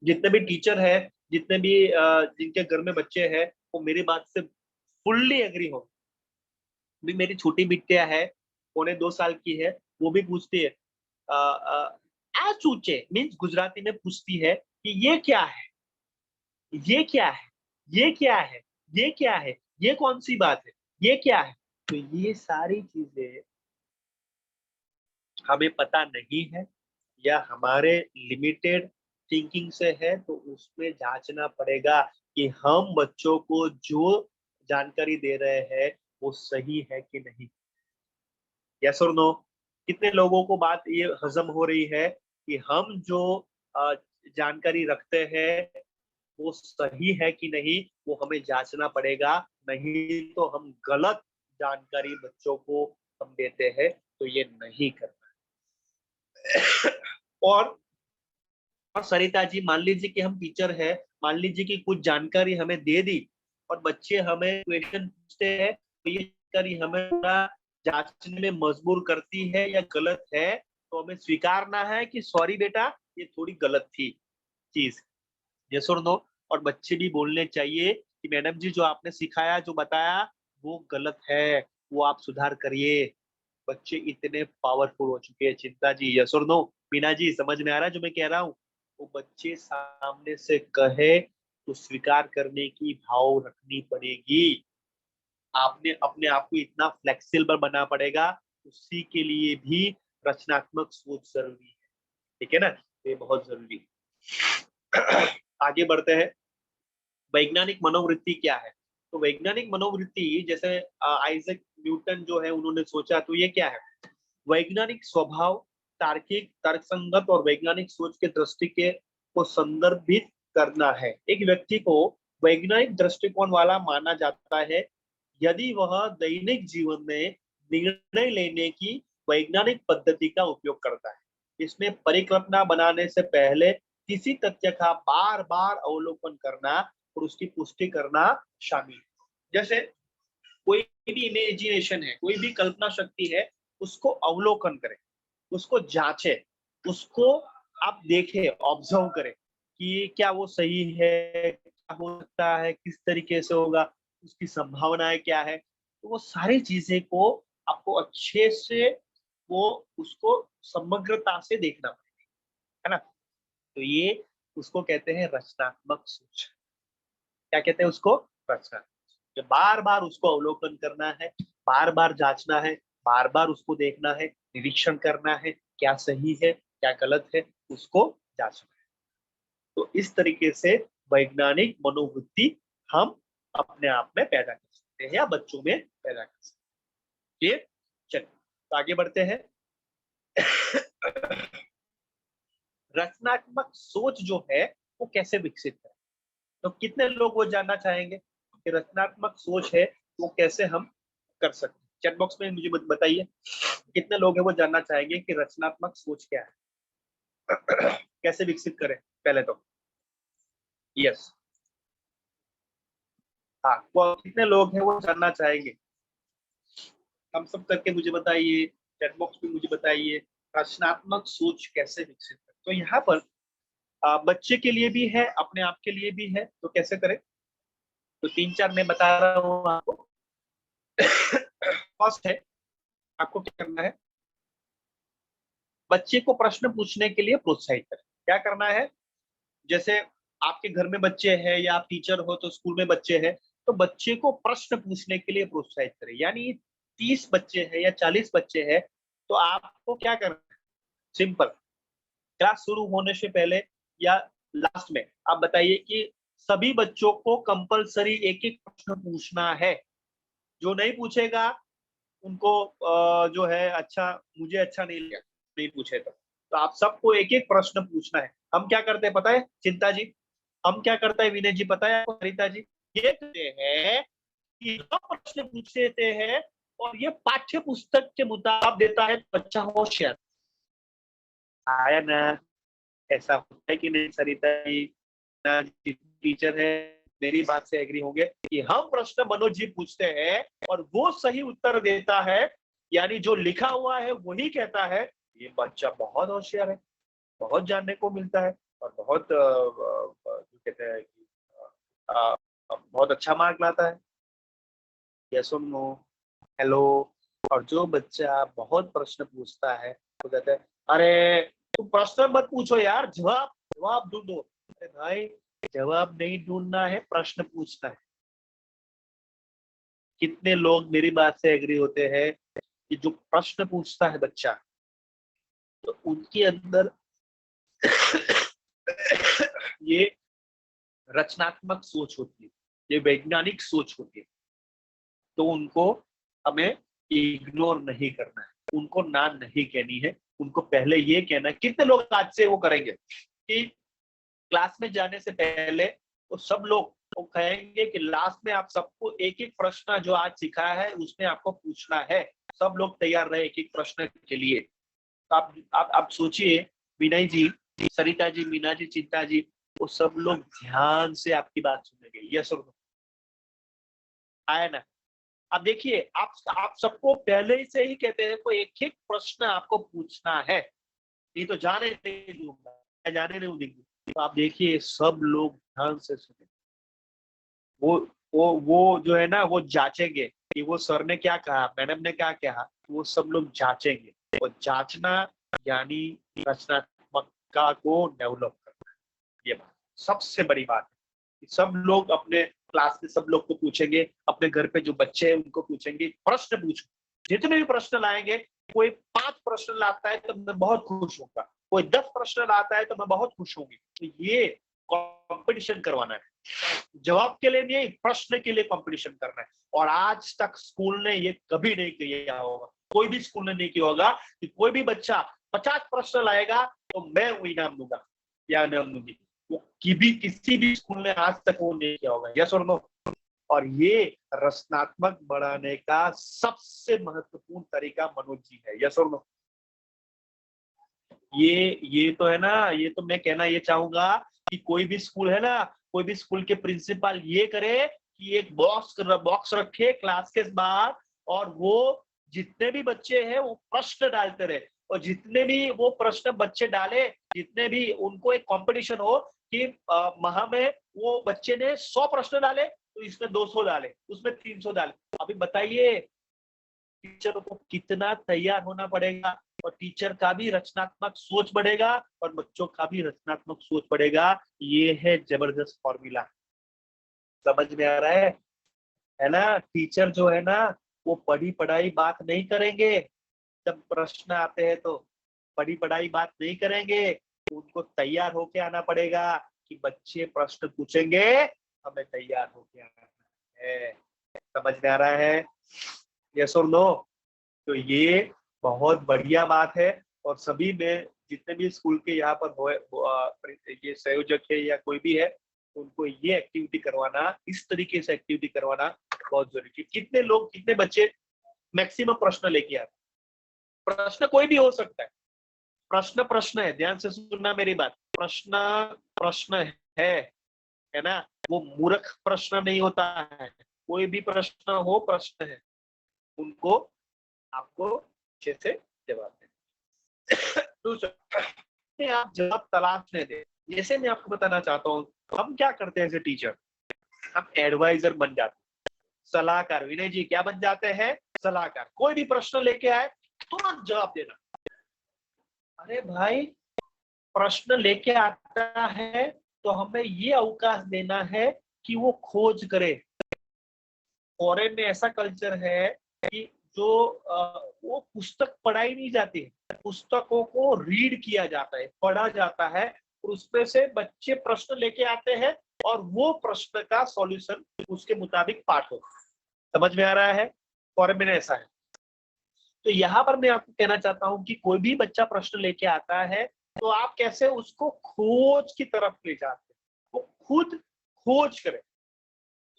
जितने भी टीचर है, जितने भी जिनके घर में बच्चे हैं, वो मेरी बात से फुल्ली एग्री हो। भी मेरी छोटी बिटिया है, 1.25 साल की है, वो भी पूछती है आ चूचे मीन्स गुजराती में पूछती है कि ये क्या है, ये क्या है, ये क्या है, ये क्या है, ये कौन सी बात है, ये क्या है? तो ये सारी चीजें हमें पता नहीं है या हमारे लिमिटेड थिंकिंग से है, तो उसमें जांचना पड़ेगा कि हम बच्चों को जो जानकारी दे रहे हैं वो सही है कि नहीं। यस और नो? कितने लोगों को बात ये हजम हो रही है कि हम जो अ, जानकारी रखते हैं वो सही है कि नहीं, वो हमें जांचना पड़ेगा। नहीं तो हम गलत जानकारी बच्चों को हम देते हैं, तो ये नहीं करना। और सरिता जी, मान लीजिए कि हम टीचर है, मान लीजिए कि कुछ जानकारी हमें दे दी और बच्चे हमें क्वेश्चन पूछते हैं, तो ये जानकारी हमें पूरा जांचने में मजबूर करती है या गलत है, तो हमें स्वीकारना है कि सॉरी बेटा ये थोड़ी गलत थी चीज। यस और नो? और बच्चे भी बोलने चाहिए कि मैडम जी जो आपने सिखाया, जो बताया वो गलत है, वो आप सुधार करिए। बच्चे इतने पावरफुल हो चुके हैं। चिंता जी, यस और नो? मीना जी, समझ में आ रहा है जो मैं कह रहा हूँ? वो बच्चे सामने से कहे तो स्वीकार करने की भाव रखनी पड़ेगी। आपने अपने आप को इतना फ्लेक्सिबल बनना पड़ेगा, उसी के लिए भी रचनात्मक सोच जरूरी है। ठीक है ना, ये बहुत जरूरी है। आगे बढ़ते हैं। वैज्ञानिक मनोवृत्ति क्या है? तो वैज्ञानिक मनोवृत्ति जैसे आइजैक न्यूटन जो है उन्होंने सोचा, तो ये क्या है? वैज्ञानिक स्वभाव तार्किक, तर्कसंगत और वैज्ञानिक सोच के दृष्टि के को संदर्भित करना है। एक व्यक्ति को वैज्ञानिक दृष्टिकोण वाला माना जाता है यदि वह दैनिक जीवन में निर्णय लेने की वैज्ञानिक पद्धति का उपयोग करता है। इसमें परिकल्पना बनाने से पहले किसी तथ्य का बार बार अवलोकन करना और उसकी पुष्टि करना शामिल है। जैसे कोई भी इमेजिनेशन है, कोई भी कल्पना शक्ति है, उसको अवलोकन करें, उसको जांचे, उसको आप देखें, ऑब्जर्व करें कि क्या वो सही है, क्या हो सकता है, किस तरीके से होगा, उसकी संभावनाएं क्या है। तो वो सारी चीजें को आपको अच्छे से वो उसको समग्रता से देखना पड़ेगा, है ना? तो ये उसको कहते हैं रचनात्मक सोच। क्या कहते हैं उसको? रचना। बार बार उसको अवलोकन करना है, बार बार जांचना है, बार बार उसको देखना है, निरीक्षण करना है, क्या सही है क्या गलत है, उसको जांचना है। तो इस तरीके से वैज्ञानिक मनोवृत्ति हम अपने आप में पैदा कर सकते हैं या बच्चों में पैदा कर सकते हैं। चलिए तो आगे बढ़ते हैं। रचनात्मक सोच जो है वो कैसे विकसित है? तो कितने लोग वो जानना चाहेंगे कि रचनात्मक सोच है वो कैसे हम कर सकते हैं? चैट बॉक्स में मुझे बताइए कितने लोग हैं वो जानना चाहेंगे कि रचनात्मक सोच क्या है। कैसे विकसित करें पहले तो? यस, हाँ, वो कितने लोग हैं वो जानना चाहेंगे? हम सब करके मुझे बताइए, चैट बॉक्स में मुझे बताइए रचनात्मक सोच कैसे विकसित करें। तो यहाँ पर बच्चे के लिए भी है, अपने आप के लिए भी है, तो कैसे करें? तो 3-4 मैं बता रहा हूँ आपको। फर्स्ट है, आपको क्या करना है? बच्चे को प्रश्न पूछने के लिए प्रोत्साहित करें। क्या करना है? जैसे आपके घर में बच्चे हैं या आप टीचर हो तो स्कूल में बच्चे हैं, तो बच्चे को प्रश्न पूछने के लिए प्रोत्साहित करें। यानी 30 बच्चे हैं या 40 बच्चे हैं, तो आपको क्या करना है? सिंपल, क्लास शुरू होने से पहले या लास्ट में आप बताइए कि सभी बच्चों को कंपलसरी एक एक प्रश्न पूछना है। जो नहीं पूछेगा उनको जो है अच्छा, मुझे अच्छा नहीं लगा नहीं पूछे तो आप सबको एक एक प्रश्न पूछना है। हम क्या करते हैं पता है चिंता जी? हम क्या करते हैं विनय जी पता है आपको, सरिता जी? ये करते हैं कि हम प्रश्न पूछ लेते हैं और ये पाठ्य पुस्तक के मुताबिक देता है तो बच्चा होशियार आया ना। ऐसा होता है कि नहीं सरिता जी? टीचर है, मेरी बात से एग्री होंगे कि हम प्रश्न मनोज जी पूछते हैं और वो सही उत्तर देता है, यानी जो लिखा हुआ है वही कहता है ये बच्चा बहुत होशियार है, बहुत जानने को मिलता है और बहुत जो कहते हैं कि बहुत अच्छा मार्क लाता है। यस और नो? हेलो? और जो बच्चा बहुत प्रश्न पूछता है वो कहता है अरे तुम प्रश्न मत पूछो यार, जवाब जवाब ढूंढो। अरे भाई, जवाब नहीं ढूंढना है, प्रश्न पूछना है। कितने लोग मेरी बात से एग्री होते हैं कि जो प्रश्न पूछता है बच्चा तो उनके अंदर ये रचनात्मक सोच होती है, ये वैज्ञानिक सोच होती है। तो उनको हमें इग्नोर नहीं करना है, उनको ना नहीं कहनी है, उनको पहले ये कहना है। कितने लोग आज से वो करेंगे कि क्लास में जाने से पहले तो सब लोग वो कहेंगे कि लास्ट में आप सबको एक एक प्रश्न जो आज सिखाया है उसमें आपको पूछना है। सब लोग तैयार रहे एक एक प्रश्न के लिए। तो आप सोचिए विनय जी, सरिता जी, मीना जी, चिंता जी, वो सब लोग ध्यान से आपकी बात सुनेंगे। यस और नो? आया ना? अब देखिए आप सबको पहले से ही कहते हैं तो एक एक प्रश्न आपको पूछना है, नहीं तो जाने नहीं दूंगा, मैं जाने नहीं दूंगी। तो आप देखिए सब लोग ध्यान से सुने, वो जो है ना वो जांचेंगे कि वो सर ने क्या कहा, मैडम ने क्या कहा, वो सब लोग जांचेंगे। और जांचना यानी रचनात्मकता को डेवलप करना, ये बात सबसे बड़ी बात है। सब लोग अपने क्लास में सब लोग को पूछेंगे, अपने घर पे जो बच्चे हैं उनको पूछेंगे, प्रश्न पूछो, जितने भी प्रश्न लाएंगे। कोई 5 प्रश्न लाता है तो मैं बहुत खुश होऊंगा, कोई 10 प्रश्न लाता है तो मैं बहुत खुश होंगी। तो ये कंपटीशन करवाना है, जवाब के लिए नहीं, प्रश्न के लिए कंपटीशन करना है। और आज तक स्कूल ने ये कभी नहीं किया होगा, कोई भी स्कूल ने नहीं किया होगा कि कोई भी बच्चा 50 प्रश्न लाएगा तो मैं वो इनाम दूंगा या इनाम दूंगी। वो किसी भी स्कूल ने आज तक वो नहीं किया होगा। यस और नो? और ये रचनात्मक बढ़ाने का सबसे महत्वपूर्ण तरीका मनोज जी है। यस और नो? ये तो है ना, ये तो मैं कहना ये चाहूंगा कि कोई भी स्कूल है ना, कोई भी स्कूल के प्रिंसिपल ये करे कि एक बॉक्स रखे क्लास के बाहर, और वो जितने भी बच्चे हैं वो प्रश्न डालते रहे, और जितने भी वो प्रश्न बच्चे डाले, जितने भी, उनको एक कंपटीशन हो कि माह में वो बच्चे ने 100 प्रश्न डाले तो इसमें 200 डाले, उसमें 300 डाले। अभी बताइए टीचर को कितना तैयार होना पड़ेगा, और टीचर का भी रचनात्मक सोच बढ़ेगा और बच्चों का भी रचनात्मक सोच बढ़ेगा। ये है जबरदस्त फॉर्मूला। समझ में आ रहा है ना? टीचर जो है ना वो पढ़ी पढ़ाई बात नहीं करेंगे, जब प्रश्न आते हैं तो पढ़ी पढ़ाई बात नहीं करेंगे, उनको तैयार होके आना पड़ेगा कि बच्चे प्रश्न पूछेंगे, हमें तैयार होके आना है। समझ में आ रहा है? यस और नो? तो ये बहुत बढ़िया बात है। और सभी में जितने भी स्कूल के यहाँ पर ये संयोजक है या कोई भी है, उनको ये एक्टिविटी करवाना, इस तरीके से एक्टिविटी करवाना बहुत जरूरी है। कितने लोग, कितने बच्चे मैक्सिमम प्रश्न लेके आते? प्रश्न कोई भी हो सकता है, प्रश्न है, ध्यान से सुनना मेरी बात। प्रश्न है ना? वो मूर्ख प्रश्न नहीं होता है, कोई भी प्रश्न हो, प्रश्न है, उनको आपको अच्छे से जवाब देना। दूसरा, आप जवाब तलाशने दें। जैसे मैं आपको बताना चाहता हूँ, हम क्या करते हैं एज ए टीचर, हम एडवाइजर बन जाते हैं, सलाहकार। विनय जी क्या बन जाते हैं? सलाहकार। कोई भी प्रश्न लेके आए तुरंत जवाब देना। अरे भाई, प्रश्न लेके आता है तो हमें ये अवकाश देना है कि वो खोज करे। फॉरेन में ऐसा कल्चर है कि जो वो पुस्तक पढ़ाई नहीं जाती है, पुस्तकों को रीड किया जाता है, पढ़ा जाता है, और उसमें से बच्चे प्रश्न लेके आते हैं और वो प्रश्न का सॉल्यूशन उसके मुताबिक पाठ होता है। समझ में आ रहा है? फॉरेन में ऐसा है। तो यहाँ पर मैं आपको कहना चाहता हूँ कि कोई भी बच्चा प्रश्न लेके आता है तो आप कैसे उसको खोज की तरफ ले जाते हैं। वो खुद खोज करे,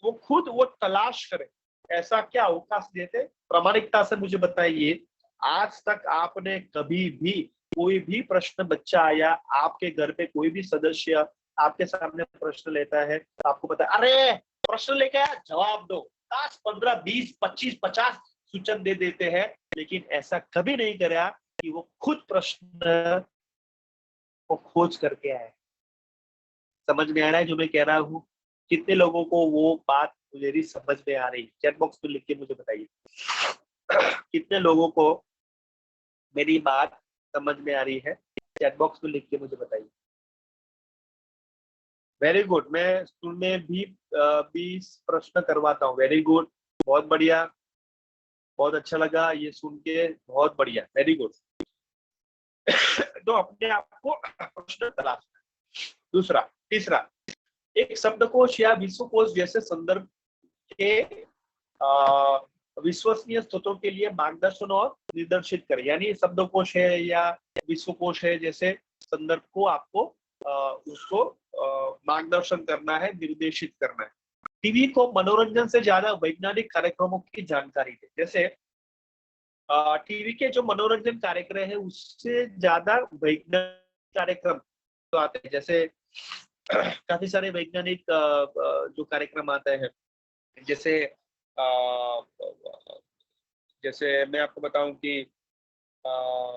वो तलाश करे। ऐसा क्या अवकाश देते? प्रामाणिकता से मुझे बताइए, आज तक आपने कभी भी कोई भी प्रश्न, बच्चा आया आपके घर पे, कोई भी सदस्य आपके सामने प्रश्न लेता है, तो आपको पता है, अरे प्रश्न लेके आया, जवाब दो, 10, 15, 20, 25, 50 सूचन दे देते हैं, लेकिन ऐसा कभी नहीं करा कि वो खुद प्रश्न को खोज करके आए। समझ में आ रहा है जो मैं कह रहा हूँ? कितने लोगों को वो बात मेरी समझ में आ रही? चैट बॉक्स में लिख के मुझे बताइए कितने लोगों को मेरी बात समझ में आ रही है। चैट बॉक्स में लिख के मुझे बताइए। Very good. मैं स्कूल में भी 20 प्रश्न करवाता हूँ। वेरी गुड, बहुत बढ़िया, बहुत अच्छा लगा ये सुन के, बहुत बढ़िया, वेरी गुड। तो अपने आप को प्रश्न तलाशना। दूसरा, तीसरा, एक शब्दकोश या विश्वकोश जैसे संदर्भ के विश्वसनीय स्रोतों के लिए मार्गदर्शन और निर्देशित करें। यानी शब्दकोश है या विश्वकोश है जैसे संदर्भ को आपको उसको मार्गदर्शन करना है, निर्देशित करना है। टीवी को मनोरंजन से ज्यादा वैज्ञानिक कार्यक्रमों की जानकारी दे। जैसे टीवी के जो मनोरंजन कार्यक्रम है उससे ज्यादा वैज्ञानिक कार्यक्रम तो आते हैं। जैसे काफी सारे वैज्ञानिक जो कार्यक्रम आते हैं, जैसे मैं आपको बताऊं कि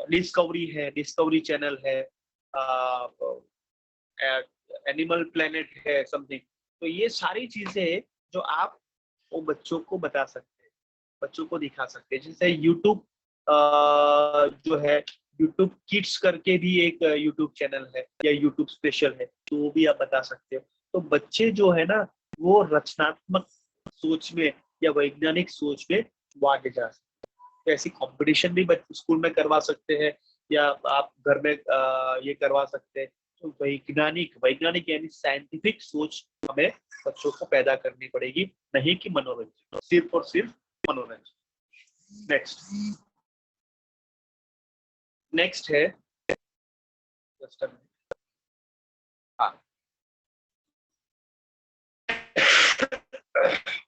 डिस्कवरी है, डिस्कवरी चैनल है, एनिमल प्लेनेट है, समथिंग। तो ये सारी चीजें जो आप वो बच्चों को बता सकते हैं, बच्चों को दिखा सकते हैं। जैसे यूट्यूब जो है यूट्यूब किड्स करके भी एक यूट्यूब चैनल है या यूट्यूब स्पेशल है, तो वो भी आप बता सकते हो। तो बच्चे जो है ना वो रचनात्मक सोच में या वैज्ञानिक सोच में वो आगे जा सकते हैं। तो ऐसी कंपटीशन भी स्कूल में करवा सकते हैं या आप घर में ये करवा सकते हैं। तो वैज्ञानिक यानी साइंटिफिक सोच हमें बच्चों को पैदा करनी पड़ेगी, नहीं कि मनोरंजन, सिर्फ और सिर्फ मनोरंजन। नेक्स्ट है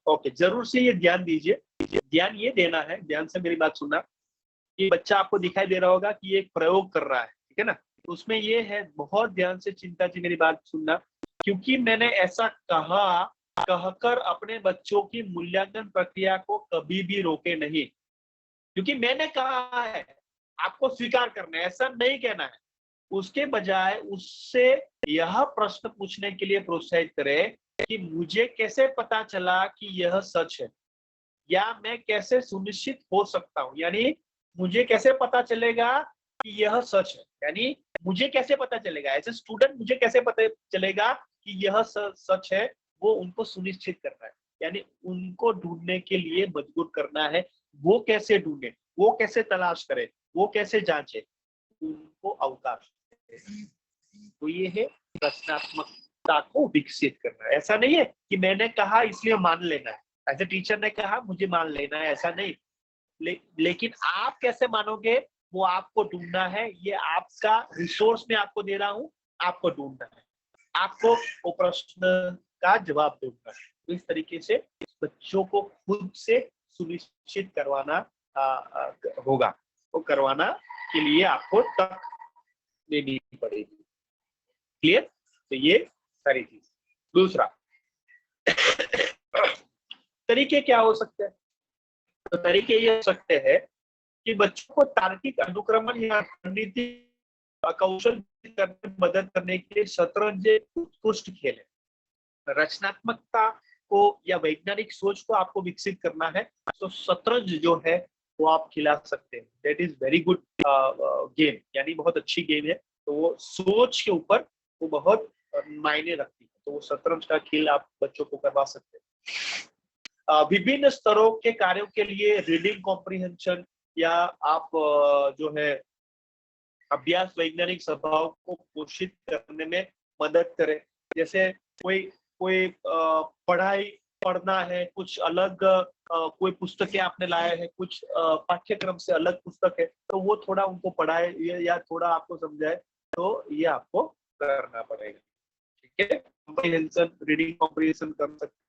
ओके, जरूर से ये ध्यान दीजिए, ध्यान ये देना है, ध्यान से मेरी बात सुनना कि बच्चा आपको दिखाई दे रहा होगा कि ये एक प्रयोग कर रहा है, ठीक है ना। तो उसमें ये है, बहुत ध्यान से चिंता जी मेरी बात सुनना, क्योंकि मैंने ऐसा कहकर अपने बच्चों की मूल्यांकन प्रक्रिया को कभी भी रोके नहीं, क्योंकि मैंने कहा है आपको स्वीकार करना है, ऐसा नहीं कहना है। उसके बजाय उससे यह प्रश्न पूछने के लिए प्रोत्साहित करें कि मुझे कैसे पता चला कि यह सच है, या मैं कैसे सुनिश्चित हो सकता हूं, यानी मुझे कैसे पता चलेगा कि यह सच है, यानी मुझे कैसे पता चलेगा एज ए स्टूडेंट, मुझे कैसे पता चलेगा कि यह सच है, वो उनको सुनिश्चित करना है, यानी उनको ढूंढने के लिए मजबूर करना है। वो कैसे ढूंढे, वो कैसे तलाश करे, वो कैसे जांचे, उनको अवकाश दें। तो ये है रचनात्मकता को विकसित करना। ऐसा नहीं है कि मैंने कहा इसलिए मान लेना है, एज ए टीचर ने कहा मुझे मान लेना है, ऐसा नहीं। लेकिन आप कैसे मानोगे वो आपको ढूंढना है, ये आपका रिसोर्स में आपको दे रहा हूं, आपको ढूंढना है, आपको वो प्रश्न का जवाब ढूंढना है। तो इस तरीके से बच्चों को खुद से सुनिश्चित करवाना होगा, वो करवाना के लिए आपको तक देनी पड़ेगी। क्लियर? तो ये सारी चीज। दूसरा तरीके क्या हो सकते हैं? तो तरीके ये हो सकते हैं कि बच्चों को तार्किक अनुक्रमण या रणनीति कौशल करने में मदद करने के लिए शतरंज उत्कृष्ट खेल है। रचनात्मकता को या वैज्ञानिक सोच को आपको विकसित करना है, तो शतरंज जो है वो आप खिला सकते हैं। That is very good game, यानी बहुत अच्छी गेम है। तो वो सोच के ऊपर वो बहुत मायने रखती है, तो वो शतरंज का खेल आप बच्चों को करवा सकते हैं। विभिन्न स्तरों के कार्यों के लिए रीडिंग कॉम्प्रिहेंशन या आप जो है अभ्यास वैज्ञानिक स्वभाव को पोषित करने में मदद करे। जैसे कोई पढ़ना है, कुछ अलग कोई पुस्तकें आपने लाए हैं, कुछ पाठ्यक्रम से अलग पुस्तक है, तो वो थोड़ा उनको पढ़ाए या थोड़ा आपको समझाए, तो ये आपको करना पड़ेगा। ठीक है, कॉम्प्रिहेंशन, रीडिंग कॉम्प्रिहेंशन कर सकते।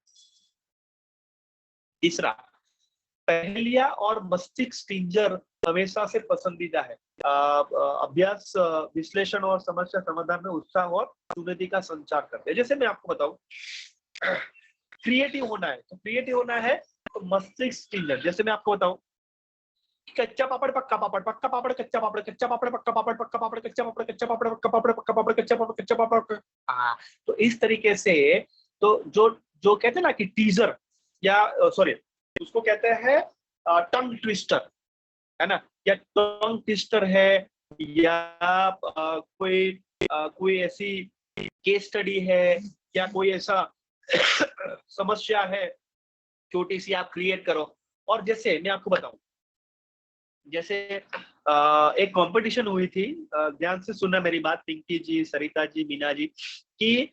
तीसरा, पहेलियां और मस्तिष्क स्टिंजर हमेशा से पसंदीदा है। अभ्यास विश्लेषण और समस्या समाधान में उत्साह और सुनिधि का संचार करते हैं। जैसे मैं आपको बताऊं, क्रिएटिव होना है, तो क्रिएटिव होना है तो मस्तिष्क स्टिंजर। जैसे मैं आपको बताऊं, कच्चा पापड़ पक्का पापड़, पक्का पापड़ कच्चा पापड़, कच्चा पापड़ पक्का पापड़, पक्का पापड़ कच्चा पापड़, कच्चा पापड़ पक्का पापड़, पक्का पापड़ कच्चा पापड़, कच्चा पापड़। तो इस तरीके से तो जो कहते हैं ना कि टीजर या सॉरी उसको कहते हैं टंग ट्विस्टर, है ना, या टंग ट्विस्टर है, या कोई ऐसी केस स्टडी है, या कोई ऐसा समस्या है छोटी सी, आप क्रिएट करो। और जैसे मैं आपको बताऊं, जैसे एक कंपटीशन हुई थी, ध्यान से सुनना मेरी बात, पिंकी जी, सरिता जी, मीना जी, कि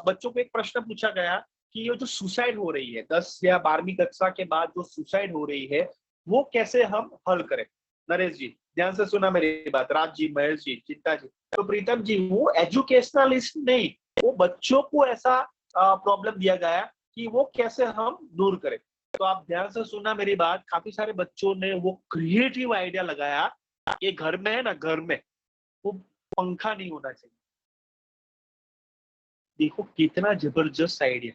बच्चों को एक प्रश्न पूछा गया कि ये जो सुसाइड हो रही है 10 या 12वीं कक्षा के बाद जो सुसाइड हो रही है, वो कैसे हम हल करें। नरेश जी ध्यान से सुना मेरी बात, राज जी, महेश जी, चिंता जी। तो प्रीतम जी वो एजुकेशनलिस्ट नहीं, वो बच्चों को ऐसा प्रॉब्लम दिया गया कि वो कैसे हम दूर करें। तो आप ध्यान से सुना मेरी बात, काफी सारे बच्चों ने वो क्रिएटिव आइडिया लगाया, ये घर में है ना, घर में वो पंखा नहीं होना चाहिए। देखो कितना जबरदस्त आइडिया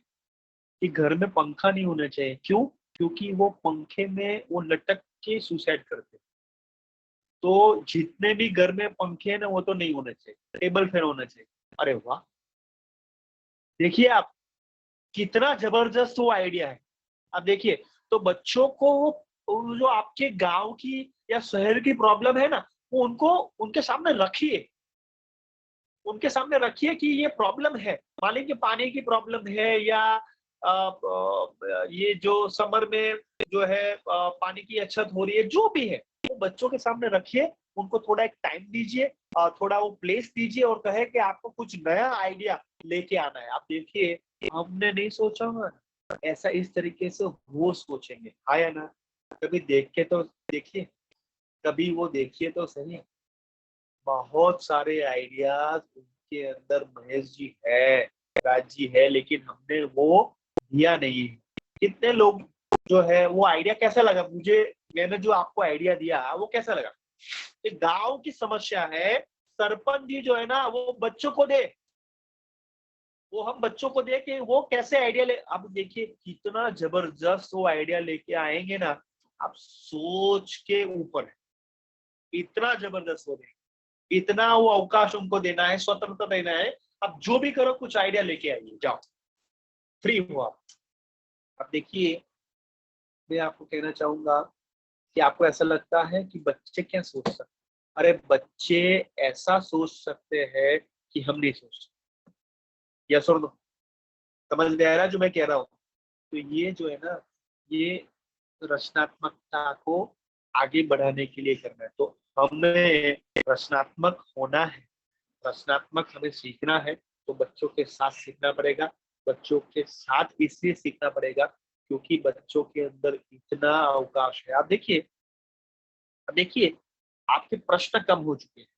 कि घर में पंखा नहीं होना चाहिए। क्यों? क्योंकि वो पंखे में वो लटक के सुसाइड करते। तो जितने भी घर में पंखे हैं ना, वो तो नहीं होने चाहिए, टेबल फैन होना चाहिए। अरे वाह, देखिए आप कितना जबरदस्त वो आइडिया है। अब देखिए, तो बच्चों को वो वो जो आपके गांव की या शहर की प्रॉब्लम है ना, वो उनको उनके सामने रखिए, उनके सामने रखिए कि ये प्रॉब्लम है। मान लीजिए पानी की प्रॉब्लम है, या ये जो समर में जो है पानी की अछत हो रही है, जो भी है वो बच्चों के सामने रखिए, उनको थोड़ा एक टाइम दीजिए, थोड़ा वो प्लेस दीजिए और कहे कि आपको कुछ नया आइडिया लेके आना है। आप देखिए, हमने नहीं सोचा होगा, ऐसा इस तरीके से वो सोचेंगे, हाँ या ना? कभी देख के तो देखिए, कभी वो देखिए तो सही, बहुत सारे आइडियाज उनके अंदर महेश जी है, राज जी है, लेकिन हमने वो दिया नहीं। कितने लोग जो है वो आइडिया कैसा लगा मुझे, मैंने जो आपको आइडिया दिया वो कैसा लगा? एक गांव की समस्या है, सरपंच जी जो है ना वो बच्चों को दे, वो हम बच्चों को दे कि वो कैसे आइडिया ले। अब देखिए कितना जबरदस्त वो आइडिया लेके आएंगे ना, आप सोच के ऊपर है, इतना जबरदस्त हो गए, इतना वो अवकाश उनको देना है, स्वतंत्रता देना है। अब जो भी करो कुछ आइडिया लेके आइए, जाओ, फ्री हो आप। अब देखिए, मैं आपको कहना चाहूंगा कि आपको ऐसा लगता है कि बच्चे क्या सोच सकते, अरे बच्चे ऐसा सोच सकते हैं कि हम नहीं सोच सकते। यस और नो? समझ में आ रहा है जो मैं कह रहा हूँ? तो ये जो है ना, ये रचनात्मकता को आगे बढ़ाने के लिए करना है। तो हमें रचनात्मक होना है, रचनात्मक हमें सीखना है, तो बच्चों के साथ सीखना पड़ेगा। बच्चों के साथ इसलिए सीखना पड़ेगा क्योंकि बच्चों के अंदर इतना अवकाश है। आप देखिए, अब देखिए, आपके प्रश्न कम हो चुके हैं,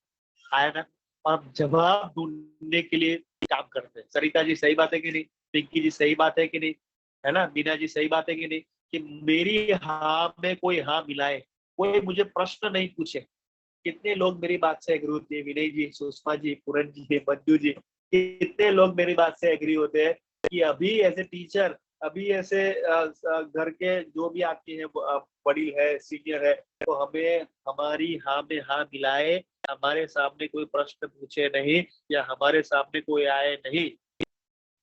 आया ना? और आप जवाब ढूंढने के लिए काम करते हैं। सरिता जी सही बात है कि नहीं? पिंकी जी सही बात है कि नहीं? है ना? मीना जी सही बात है कि नहीं? कि मेरी हाँ में कोई हाँ मिलाए, कोई मुझे प्रश्न नहीं पूछे। कितने लोग मेरी बात से एग्री होते हैं? विनय जी, सुषमा जी, पूरन जी, मंजू जी, कितने लोग मेरी बात से एग्री होते हैं कि अभी एज ए टीचर, अभी ऐसे घर के जो भी आपके हैं बड़ी है, सीनियर है, तो हमें हमारी हाँ में हाँ मिलाए, हमारे सामने कोई प्रश्न पूछे नहीं या हमारे सामने कोई आए नहीं।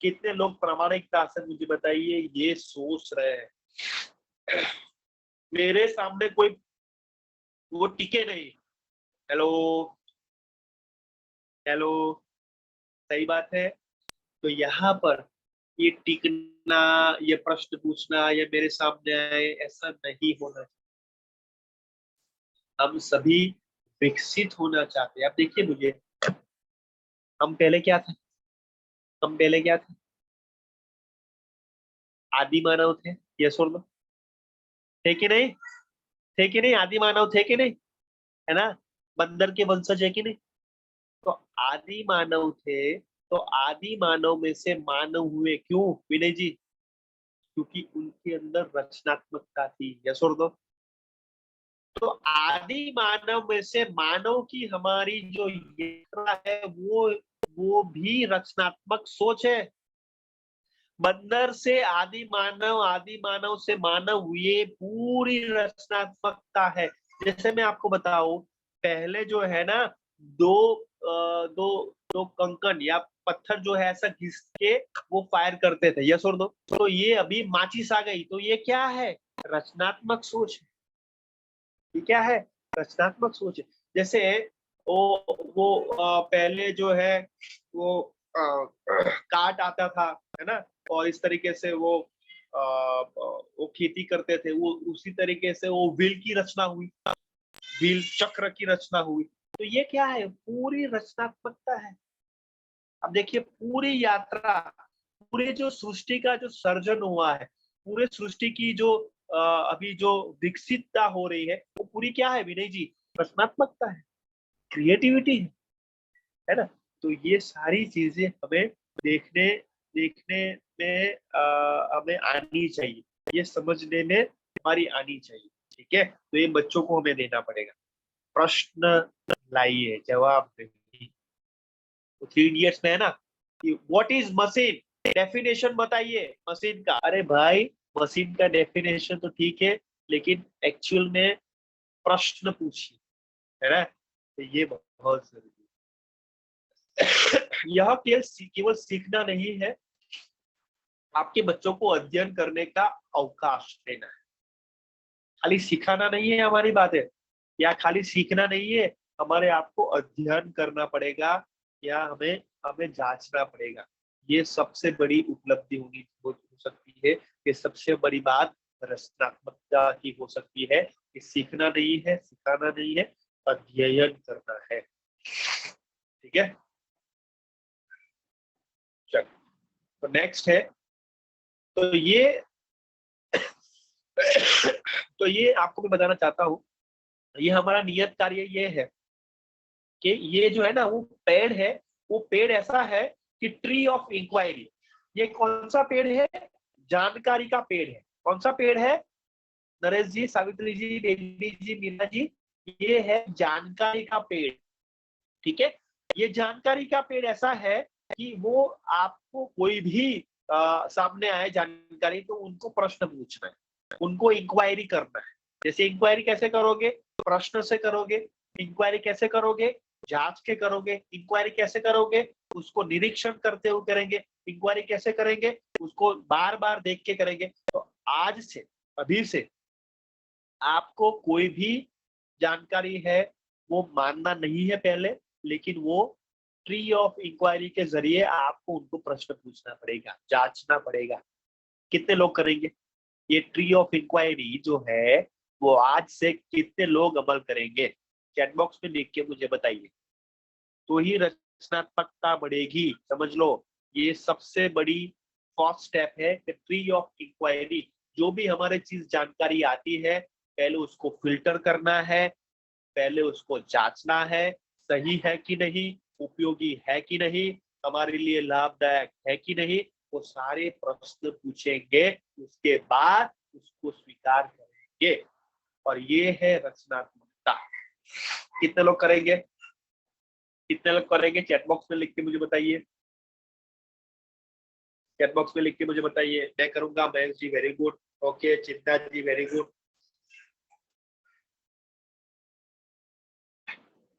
कितने लोग प्रामाणिकता से मुझे बताइए ये सोच रहे हैं? मेरे सामने कोई वो टिके नहीं। हेलो हेलो, सही बात है। तो यहाँ पर ये टिकना, ये प्रश्न पूछना, ये मेरे सामने आए, ऐसा नहीं होना चाहिए। हम सभी विकसित होना चाहते हैं। अब देखिए मुझे, हम पहले क्या थे? हम पहले क्या थे? आदि मानव थे, यस और नो? थे कि नहीं? थे कि नहीं? आदि मानव थे कि नहीं? है ना? बंदर के वंशज है कि नहीं? तो आदि मानव थे, तो आदि मानव में से मानव हुए क्यों विनय जी? क्योंकि उनके अंदर रचनात्मकता थी, यस और नो? तो आदि मानव में से मानव की हमारी जो यात्रा है वो भी रचनात्मक सोच है। बंदर से आदि मानव से मानव हुए, पूरी रचनात्मकता है। जैसे मैं आपको बताऊं, पहले जो है ना, दो कंकन या पत्थर जो है ऐसा घिस के वो फायर करते थे, यस और नो? तो ये अभी माचिस आ गई, तो ये क्या है? रचनात्मक सोच। ये क्या है? रचनात्मक सोच। जैसे पहले जो है वो काट आता था, है ना? और इस तरीके से वो खेती करते थे, वो उसी तरीके से वो व्हील की रचना हुई, व्हील चक्र की रचना हुई। तो ये क्या है? पूरी रचनात्मकता है। अब देखिए पूरी यात्रा, पूरे जो सृष्टि का जो सर्जन हुआ है, पूरे सृष्टि की जो अभी जो विकसितता हो रही है, वो पूरी क्या है विनय जी? रचनात्मकता है, क्रिएटिविटी है ना? तो ये सारी चीजें हमें देखने देखने में हमें आनी चाहिए, ये समझने में हमारी आनी चाहिए। ठीक है, तो ये बच्चों को हमें देना पड़ेगा। प्रश्न लाइए, जवाब नहीं। तो 3 इडियट्स में है ना कि व्हाट इज मशीन, डेफिनेशन बताइए मशीन का। अरे भाई, मशीन का डेफिनेशन तो ठीक है, लेकिन एक्चुअल में प्रश्न पूछिए, है ना? तो ये बहुत जरूरी है। यह केवल सीखना नहीं है, आपके बच्चों को अध्ययन करने का अवकाश देना है। खाली सिखाना नहीं है हमारी बातें, या खाली सीखना नहीं है, हमारे आपको अध्ययन करना पड़ेगा, या हमें हमें जांचना पड़ेगा। ये सबसे बड़ी उपलब्धि हो सकती है। ये सबसे बड़ी बात रचनात्मकता की हो सकती है कि सीखना नहीं है, सिखाना नहीं है, अध्ययन करना है। ठीक है, चलो तो नेक्स्ट है, तो ये आपको मैं बताना चाहता हूँ, ये हमारा नियत कार्य ये है कि ये जो है ना वो पेड़ है, वो पेड़ ऐसा है कि ट्री ऑफ इंक्वायरी। ये कौन सा पेड़ है? जानकारी का पेड़ है। कौन सा पेड़ है नरेश जी, सावित्री जी, बेबी जी, मीना जी? ये है जानकारी का पेड़। ठीक है, ये जानकारी का पेड़ ऐसा है कि वो आपको कोई भी सामने आए जानकारी तो उनको प्रश्न पूछना है, उनको इंक्वायरी करना है। जैसे इंक्वायरी कैसे करोगे? प्रश्न से करोगे। इंक्वायरी कैसे करोगे? जांच के करोगे। इंक्वायरी कैसे करोगे? उसको निरीक्षण करते हुए करेंगे। इंक्वायरी कैसे करेंगे? उसको बार बार देख के करेंगे। तो आज से, अभी से आपको कोई भी जानकारी है वो मानना नहीं है पहले, लेकिन वो ट्री ऑफ इंक्वायरी के जरिए आपको उनको प्रश्न पूछना पड़ेगा, जांचना पड़ेगा। कितने लोग करेंगे ये ट्री ऑफ इंक्वायरी जो है, वो आज से कितने लोग अमल करेंगे? चैट बॉक्स में लिख के मुझे बताइए, तो ही रचनात्मकता बढ़ेगी। समझ लो, ये सबसे बड़ी फर्स्ट स्टेप है कि ट्री ऑफ इंक्वायरी। जो भी हमारे चीज जानकारी आती है, पहले उसको फिल्टर करना है, पहले उसको जांचना है, सही है कि नहीं, उपयोगी है कि नहीं, हमारे लिए लाभदायक है कि नहीं, वो सारे प्रश्न पूछेंगे, उसके बाद उसको स्वीकार करेंगे। और ये है रचनात्मकता। कितने लोग करेंगे? कितने लोग करेंगे? चैट बॉक्स में लिख के मुझे बताइए। चैट बॉक्स में लिख के मुझे बताइए। मैं करूंगा। Mahesh ji very good. Okay, चिंता जी वेरी गुड।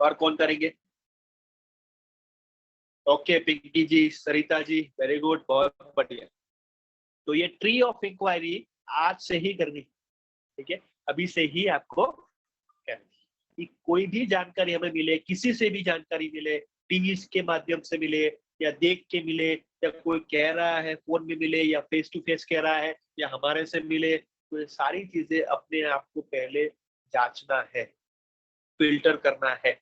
और कौन करेंगे? ओके, पिंकी जी, सरिता जी वेरी गुड, बहुत बढ़िया। तो ये ट्री ऑफ इंक्वायरी आज से ही करनी, ठीक है, अभी से ही आपको करनी। कि कोई भी जानकारी हमें मिले, किसी से भी जानकारी मिले, टीवी के माध्यम से मिले या देख के मिले, या कोई कह रहा है फोन में मिले, या फेस टू फेस कह रहा है, या हमारे से मिले, तो ये सारी चीजें अपने आप को पहले जांचना है, फिल्टर करना है,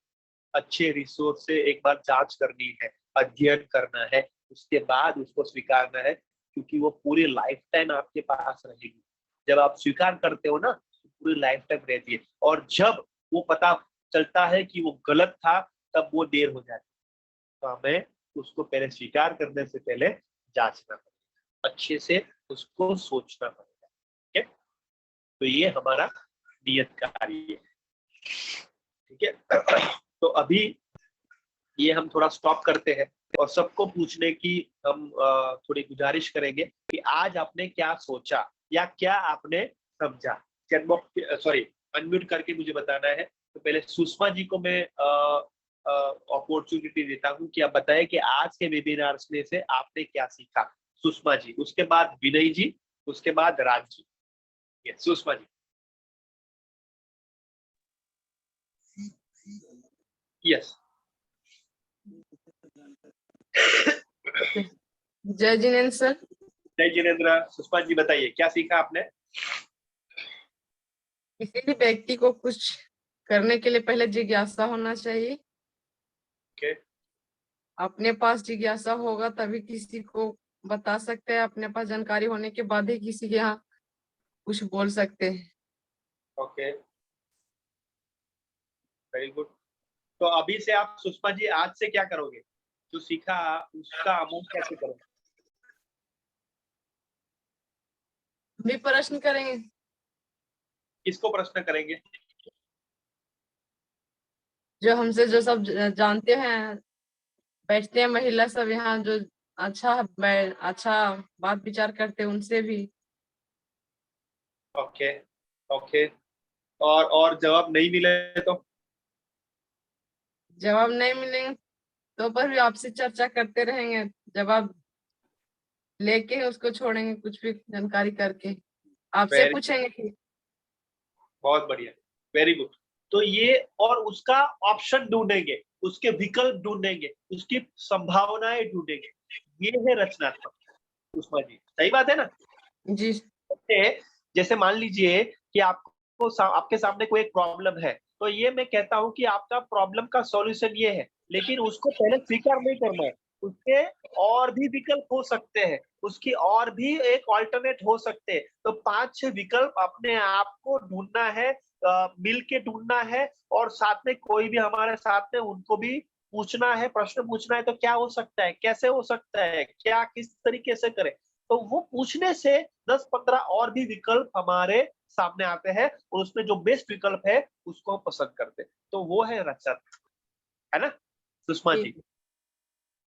अच्छे रिसोर्स से एक बार जांच करनी है, अध्ययन करना है, उसके बाद उसको स्वीकारना है, क्योंकि वो पूरी लाइफ टाइम आपके पास रहेगी। जब आप स्वीकार करते हो ना, तो पूरी लाइफ टाइम रहती है। और जब वो पता चलता है कि वो गलत था, तब वो देर हो जाती है। तो हमें उसको पहले स्वीकार करने से पहले जांचना पड़ेगा, अच्छे से उसको सोचना पड़ेगा। ठीक है, तो ये हमारा नियत कार्य है। ठीक है, तो अभी ये हम थोड़ा स्टॉप करते हैं और सबको पूछने की हम थोड़ी गुजारिश करेंगे कि आज आपने क्या सोचा या क्या आपने समझा। चैट बॉक्स, सॉरी, अनम्यूट करके मुझे बताना है। तो पहले सुषमा जी को मैं अपॉर्चुनिटी देता हूँ कि आप बताएं कि आज के वेबिनार से आपने क्या सीखा। सुषमा जी, उसके बाद विनय जी, उसके बाद राज जी। यस, सुषमा जी। यस। जय जिनेन्द्र सर। जय जिनेन्द्र। सुषमा जी बताइए क्या सीखा आपने? किसी भी व्यक्ति को कुछ करने के लिए पहले जिज्ञासा होना चाहिए। okay. अपने पास जिज्ञासा होगा तभी किसी को बता सकते हैं, अपने पास जानकारी होने के बाद ही किसी के यहाँ कुछ बोल सकते हैं। Okay, very good. तो अभी से आप सुषमा जी आज से क्या करोगे? जो सीखा उसका अमल कैसे करोगे? भी प्रश्न करेंगे। किसको प्रश्न करेंगे? जो हमसे जो सब जानते हैं, बैठते हैं महिला सब यहाँ, जो अच्छा बात विचार करते हैं, उनसे भी। Okay okay. और जवाब नहीं मिले तो? जवाब नहीं मिलेंगे तो पर भी आपसे चर्चा करते रहेंगे, जवाब लेके उसको छोड़ेंगे, कुछ भी जानकारी करके आपसे वेरी पूछेंगे कि बहुत बढ़िया, वेरी गुड। तो ये और उसका ऑप्शन ढूंढेंगे, उसके विकल्प ढूंढेंगे, उसकी संभावनाएं ढूंढेंगे, ये है रचनात्मक। सुषमा जी सही बात है ना? जी जैसे मान लीजिए कि आपको आपके सामने कोई एक प्रॉब्लम है, तो ये मैं कहता हूं कि आपका प्रॉब्लम का सॉल्यूशन ये है, लेकिन उसको पहले स्वीकार नहीं करना है। उसके और भी विकल्प हो सकते हैं, उसकी और भी एक ऑल्टरनेट हो सकते हैं। तो 5-6 विकल्प अपने आप को ढूंढना है, मिल के ढूंढना है, और साथ में कोई भी हमारे साथ में उनको भी पूछना है, प्रश्न पूछना है। तो क्या हो सकता है, कैसे हो सकता है, क्या किस तरीके से करें, तो वो पूछने से 10-15 और भी विकल्प हमारे सामने आते हैं, और उसमें जो बेस्ट विकल्प है उसको हम पसंद करते हैं। तो वो है रचनात्मक, है ना सुषमा जी?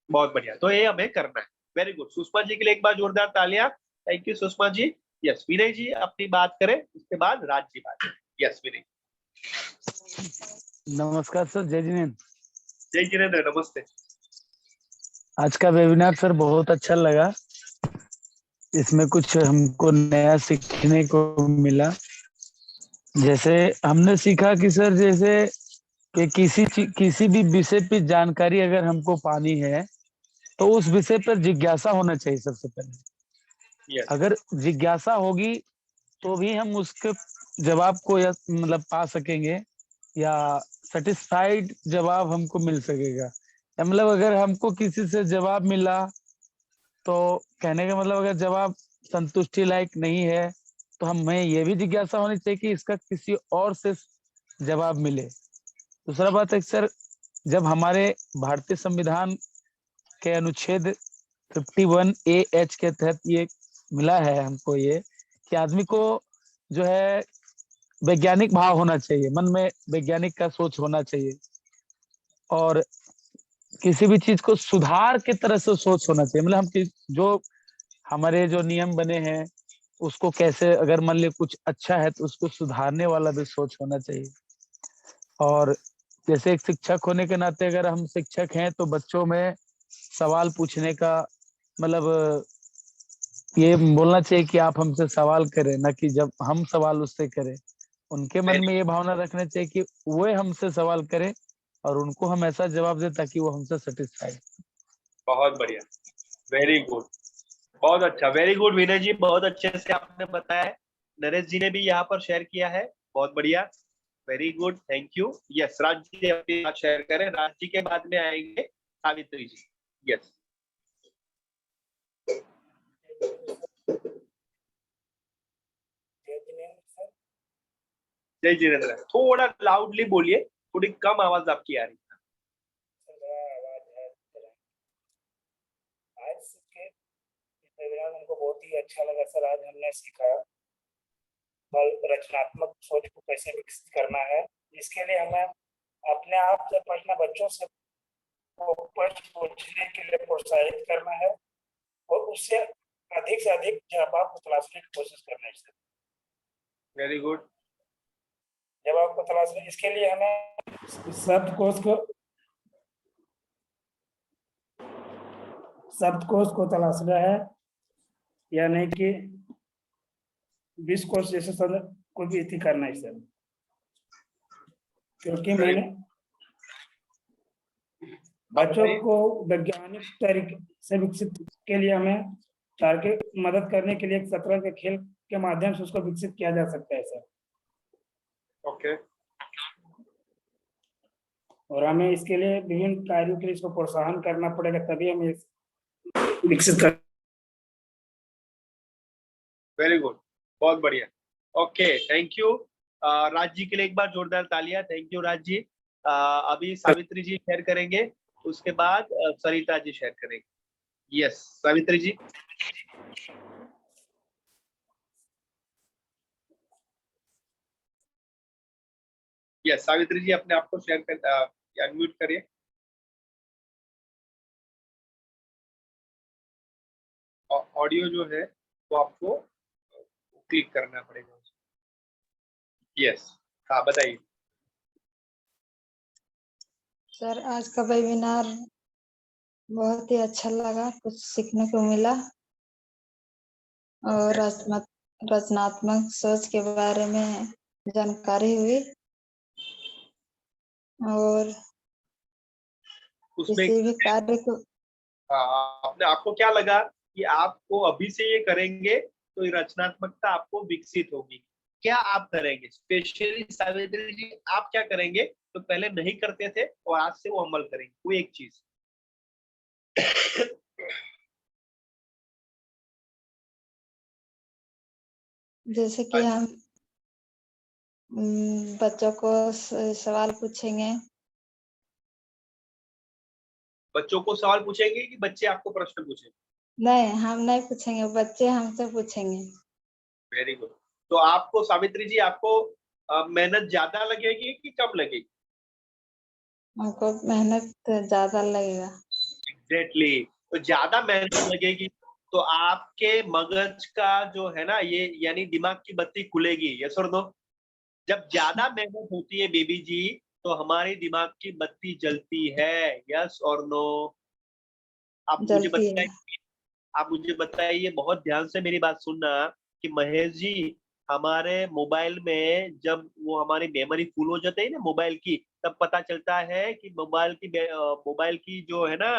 बहुत बढ़िया, तो ये हमें करना है। वेरी गुड, सुषमा जी के लिए एक बार जोरदार तालियां। Thank you Sushma ji. Yes Vinay ji अपनी बात करें, उसके बाद राज जी बात करें। यस विनय। नमस्कार सर, जय जिनेंद्र। जय जिनेंद्र, नमस्ते। आज का वेबिनार सर बहुत अच्छा लगा, इसमें कुछ हमको नया सीखने को मिला। जैसे हमने सीखा कि सर जैसे कि किसी भी विषय पे जानकारी अगर हमको पानी है तो उस विषय पर जिज्ञासा होना चाहिए सबसे पहले। यस अगर जिज्ञासा होगी तो भी हम उसके जवाब को मतलब पा सकेंगे, या सेटिस्फाइड जवाब हमको मिल सकेगा। या मतलब अगर हमको किसी से जवाब मिला तो कहने का मतलब अगर जवाब संतुष्टि लायक नहीं है तो हमें ये भी जिज्ञासा होनी चाहिए कि इसका किसी और से जवाब मिले। दूसरा बात है सर, जब हमारे भारतीय संविधान के अनुच्छेद 51A(H) के तहत ये मिला है हमको, ये कि आदमी को जो है वैज्ञानिक भाव होना चाहिए, मन में वैज्ञानिक का सोच होना चाहिए, और किसी भी चीज को सुधार के तरह से सोच होना चाहिए। मतलब हम जो हमारे जो नियम बने हैं उसको कैसे, अगर मान लीजिए कुछ अच्छा है तो उसको सुधारने वाला भी सोच होना चाहिए। और जैसे एक शिक्षक होने के नाते अगर हम शिक्षक हैं तो बच्चों में सवाल पूछने का मतलब ये बोलना चाहिए कि आप हमसे सवाल करें, ना कि जब हम सवाल उससे करें। उनके मन में ये भावना रखना चाहिए कि वो हमसे सवाल करें और उनको हम ऐसा जवाब दें ताकि वो हमसे सेटिस्फाइड। बहुत बढ़िया, वेरी गुड, बहुत अच्छा, वेरी गुड विनय जी, बहुत अच्छे से आपने बताया है। नरेश जी ने भी यहाँ पर शेयर किया है, बहुत बढ़िया, very good, thank you. Yes Raj ji अपनी बात शेयर करें, राज जी के बाद में आएंगे सावित्री जी। यस जय जिनेंद्र, थोड़ा लाउडली बोलिए, थोड़ी कम आवाज आपकी आ रही है। हमको बहुत ही अच्छा लगा सर। आज हमने सीखा रचनात्मक सोच को कैसे विकसित करना है। इसके लिए हमें अपने आप से पढ़ना, बच्चों से प्रश्न पूछने के लिए प्रोत्साहित करना है और उससे अधिक से अधिक जवाब को तलाशने की कोशिश करना है सर। वेरी गुड, जवाब को तलाशने, इसके लिए हमें शब्दकोश को तलाशना है, यानी कि 20 कोश जैसे शब्द को भी इति करना है सर। क्योंकि मैंने बच्चों को वैज्ञानिक तरीके से विकसित के लिए हमें टारगेट मदद करने के लिए एक शतरंज के खेल के माध्यम से उसको विकसित किया जा सकता है सर। ओके, और हमें इसके लिए विभिन्न कार्यों के लिए इसको प्रोत्साहन करना पड़ेगा, तभी हम विकसित कर। वेरी गुड, बहुत बढ़िया, okay, thank you. Raj ji के लिए एक बार जोरदार तालियां। Thank you Raj ji. अभी सावित्री जी शेयर करेंगे, उसके बाद सरिता जी शेयर करेंगे। यस सावित्री जी। यस सावित्री जी अपने आप को शेयर कर, अनम्यूट करिए। ऑडियो जो है वो आपको क्लिक करना पड़ेगा। यस हाँ बताइए। सर आज का वेबिनार बहुत ही अच्छा लगा, कुछ सीखने को मिला और रचनात्मक सोच के बारे में जानकारी हुई और उसमें किसी भी कार्य को आपने आपको क्या लगा कि आपको अभी से ये करेंगे तो ये रचनात्मकता आपको विकसित होगी? क्या आप करेंगे स्पेशली सावित्री जी, आप क्या करेंगे तो पहले नहीं करते थे और आज से वो अमल करेंगे? कोई एक चीज। जैसे कि हम बच्चों को सवाल पूछेंगे। बच्चों को सवाल पूछेंगे कि बच्चे आपको प्रश्न पूछेंगे? नहीं, हम नहीं पूछेंगे, बच्चे हमसे पूछेंगे। Very good. तो आपको सावित्री जी, आपको मेहनत ज्यादा लगेगी कि कम लगेगी? हमको मेहनत ज्यादा लगेगा। एग्जैक्टली। तो ज्यादा मेहनत लगेगी तो आपके मगज का जो है ना, ये यानी दिमाग की बत्ती खुलेगी। यस और नो? जब ज्यादा मेहनत होती है बेबी जी तो हमारी दिमाग की बत्ती जलती है। यस और नो? आप मुझे जलती है। बताइए, आप मुझे बताइए, बहुत ध्यान से मेरी बात सुनना कि महेश जी, हमारे मोबाइल में जब वो हमारी मेमोरी फुल हो जाती है ना मोबाइल की, तब पता चलता है कि मोबाइल की जो है ना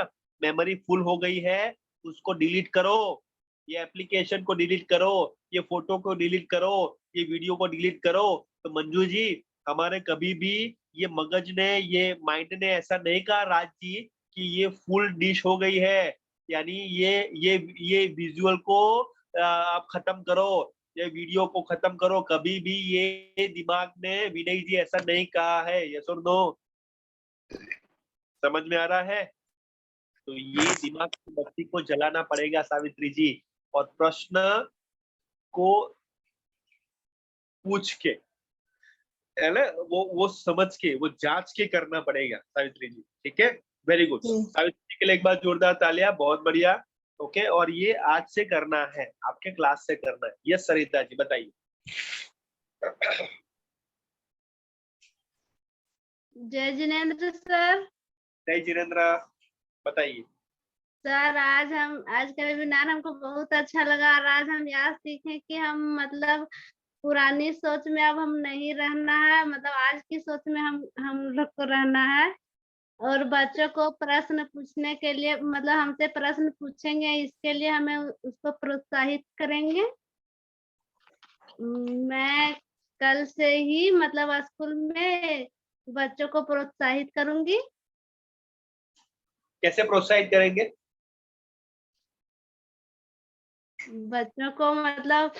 मेमोरी फुल हो गई है। उसको डिलीट करो, ये एप्लीकेशन को डिलीट करो, ये फोटो को डिलीट करो, ये वीडियो को डिलीट करो। तो मंजू जी, हमारे कभी भी ये मगज ने, ये माइंड ने ऐसा नहीं कहा राज जी कि ये फुल डिश हो गई है, यानी ये विजुअल को आप खत्म करो, ये वीडियो को खत्म करो। कभी भी ये दिमाग ने विनय जी ऐसा नहीं कहा है। यस और नो? समझ में आ रहा है? तो ये दिमाग की बत्ती को जलाना पड़ेगा सावित्री जी, और प्रश्न को पूछ के, है ना, वो समझ के, वो जांच के करना पड़ेगा सावित्री जी। ठीक है, वेरी गुड। सावित्री जी के लिए एक बार जोरदार तालियां, बहुत बढ़िया। ओके, और ये आज से करना है, आपके क्लास से करना है। यस सरिता जी, बताइए। जय जिनेंद्र सर। जय जिनेंद्र, बताइए। सर आज का वेबिनार हमको बहुत अच्छा लगा, और आज हम यह सीखे कि हम मतलब पुरानी सोच में अब हम नहीं रहना है, मतलब आज की सोच में हम लोग को रहना है। और बच्चों को प्रश्न पूछने के लिए, मतलब हमसे प्रश्न पूछेंगे, इसके लिए हमें उसको प्रोत्साहित करेंगे। मैं कल से ही मतलब स्कूल में बच्चों को प्रोत्साहित करूंगी। कैसे प्रोत्साहित करेंगे? बच्चों को मतलब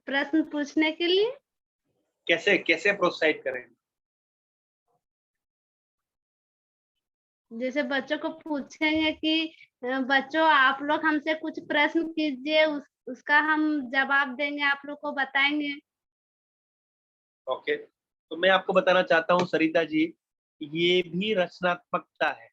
प्रश्न पूछने के लिए। कैसे कैसे प्रोत्साहित करेंगे? जैसे बच्चों को पूछेंगे कि बच्चों आप लोग हमसे कुछ प्रश्न कीजिए, उसका हम जवाब देंगे, आप लोग को बताएंगे। ओके, तो मैं आपको बताना चाहता हूँ सरिता जी, ये भी रचनात्मकता है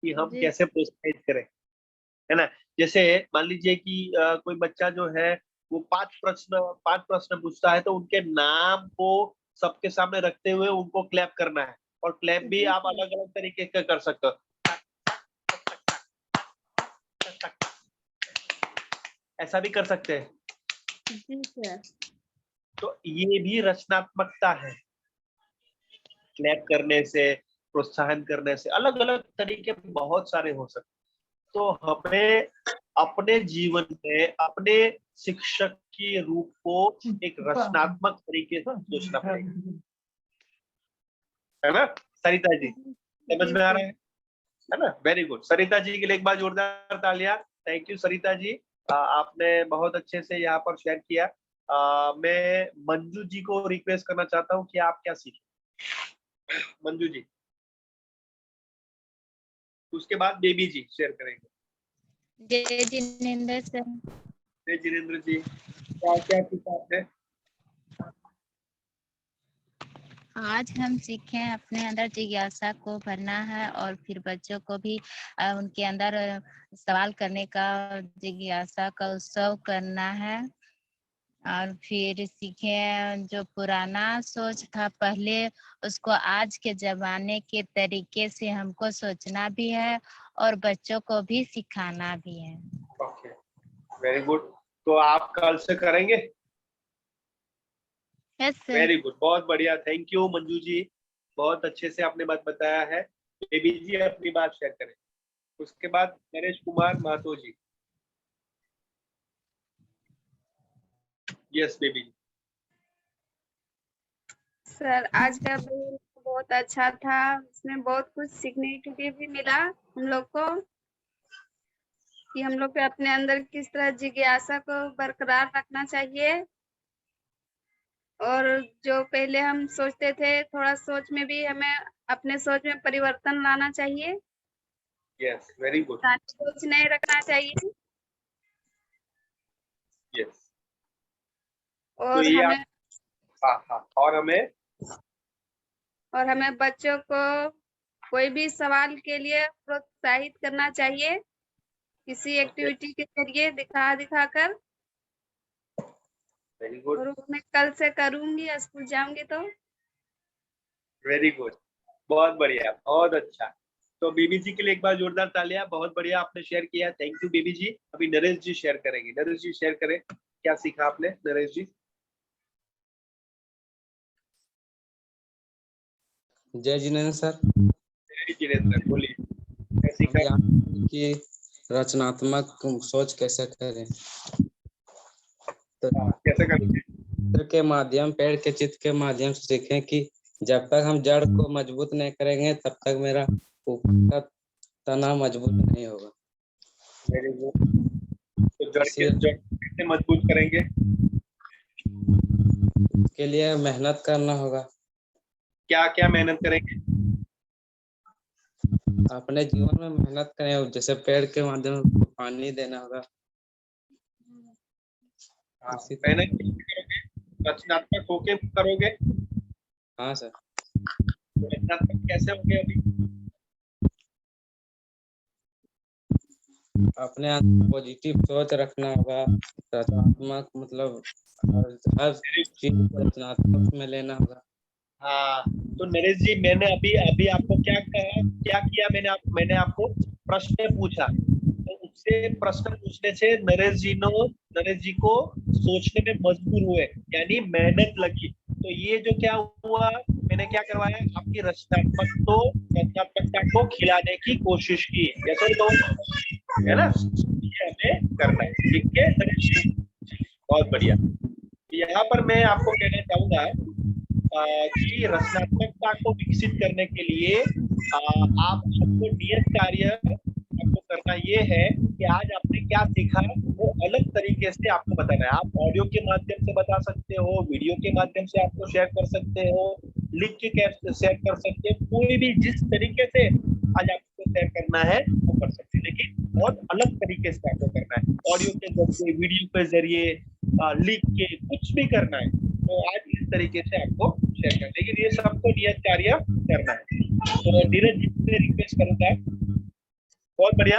कि हम कैसे प्रोत्साहित करें, है ना। जैसे मान लीजिए कि कोई बच्चा जो है वो पांच प्रश्न पूछता है, तो उनके नाम को सबके सामने रखते हुए उनको क्लैप करना है। और क्लैप भी आप अलग अलग तरीके का कर सकते हो, ऐसा भी कर सकते हैं। जी सर। तो ये भी रचनात्मकता है, क्लैप करने से, प्रोत्साहन करने से, अलग अलग तरीके बहुत सारे हो सकते। तो हमें अपने जीवन में अपने शिक्षक के रूप को एक रचनात्मक तरीके से सोचना पड़ेगा, है ना सरिता जी? समझ में आ रहा है ना? Very good. सरिता जी के लिए एक बार जोरदार तालियां। थैंक यू सरिता जी, आपने बहुत अच्छे से यहाँ पर शेयर किया। मैं मंजू जी को रिक्वेस्ट करना चाहता हूँ कि आप क्या सीखे। मंजू जी, उसके बाद बेबी जी शेयर करेंगे। जय जिनेंद्र सर। जय जिनेंद्र जी, क्या क्या सीखा आपने? आज हम सीखे अपने अंदर जिज्ञासा को भरना है, और फिर बच्चों को भी उनके अंदर सवाल करने का, जिज्ञासा का उत्सव करना है। और फिर सीखे जो पुराना सोच था पहले, उसको आज के जमाने के तरीके से हमको सोचना भी है और बच्चों को भी सिखाना भी है। Okay, very good. तो आप कल से करेंगे? Yes sir. वेरी गुड, बहुत बढ़िया, थैंक यू मंजू जी, बहुत अच्छे से आपने बात बताया है। बेबी जी अपनी बात शेयर करें, उसके बाद नरेश कुमार महतो जी। यस बेबी जी। सर आज का दिन बहुत अच्छा था, इसमें बहुत कुछ सीखने के लिए भी मिला हम लोग को, कि हम लोग को अपने अंदर किस तरह जिज्ञासा को बरकरार रखना चाहिए, और जो पहले हम सोचते थे थोड़ा सोच में भी हमें अपने सोच में परिवर्तन लाना चाहिए, यस वेरी गुड। सोच नहीं रखना चाहिए, यस तो और ये हमें हाँ और हमें बच्चों को कोई भी सवाल के लिए प्रोत्साहित करना चाहिए, किसी एक्टिविटी के जरिए दिखा कर। वेरी गुड, और मैं कल से करूंगी, स्कूल जाऊंगी तो। वेरी गुड, बहुत बढ़िया, बहुत अच्छा। तो बेबी जी के लिए एक बार जोरदार तालियां, बहुत बढ़िया आपने शेयर किया, थैंक यू बेबी जी। अभी नरेश जी शेयर करेंगे, नरेश जी शेयर करें, क्या सीखा आपने नरेश जी? जय जिनेन्द्र सर। जय जिनेन्द्र, बोलिए क्या सीखा? कि रचनात्मक सोच कैसे करें, तो कैसे करेंगे? चित्र के माध्यम, पेड़ के चित्र के माध्यम से सीखें कि जब तक हम जड़ को मजबूत नहीं करेंगे तब तक मेरा ऊपर का तना मजबूत नहीं होगा। Very good. तो जड़ कैसे मजबूत करेंगे? इसके लिए मेहनत करना होगा। क्या क्या मेहनत करेंगे? अपने जीवन में मेहनत करें, जैसे पेड़ के माध्यम से पानी देना होगा। मेहनत करोगे, रचनात्मक होके करोगे। हाँ सर। रचनात्मक कैसे होगे अभी? अपने अंदर पॉजिटिव सोच रखना होगा, रचनात्मक मतलब हर चीज को रचनात्मक में लेना होगा। हाँ तो नरेश जी, मैंने अभी आपको क्या कहा, क्या किया, मैंने आपको प्रश्न पूछा, तो उससे प्रश्न पूछने से नरेश जी को सोचने में मजबूर हुए, यानी मेहनत लगी। तो ये जो क्या हुआ, मैंने क्या करवाया, आपकी रचनात्मकता को खिलाने की कोशिश की, जैसे तो है ना, ये हमें करना है। ठीक है नरेश जी, बहुत बढ़िया। यहाँ पर मैं आपको कहना चाहूंगा कि रचनात्मकता को विकसित करने के लिए आपको नियत कार्य आपको करना ये है कि आज आपने क्या सीखा वो अलग तरीके से आपको बताना है। आप ऑडियो के माध्यम से बता सकते हो, वीडियो के माध्यम से आपको शेयर कर सकते हो, लिख के शेयर कर सकते हो, कोई भी जिस तरीके से आज आपको शेयर करना है वो कर सकते हैं, लेकिन बहुत अलग तरीके से आपको करना है, ऑडियो के जरिए, वीडियो के जरिए, लिख के, कुछ भी करना है। तो आज इस तरीके से आपको शेयर करना है, लेकिन ये सबको नियत कार्य करना है। तो नीरज जी से रिक्वेस्ट करूंगा, बहुत बढ़िया,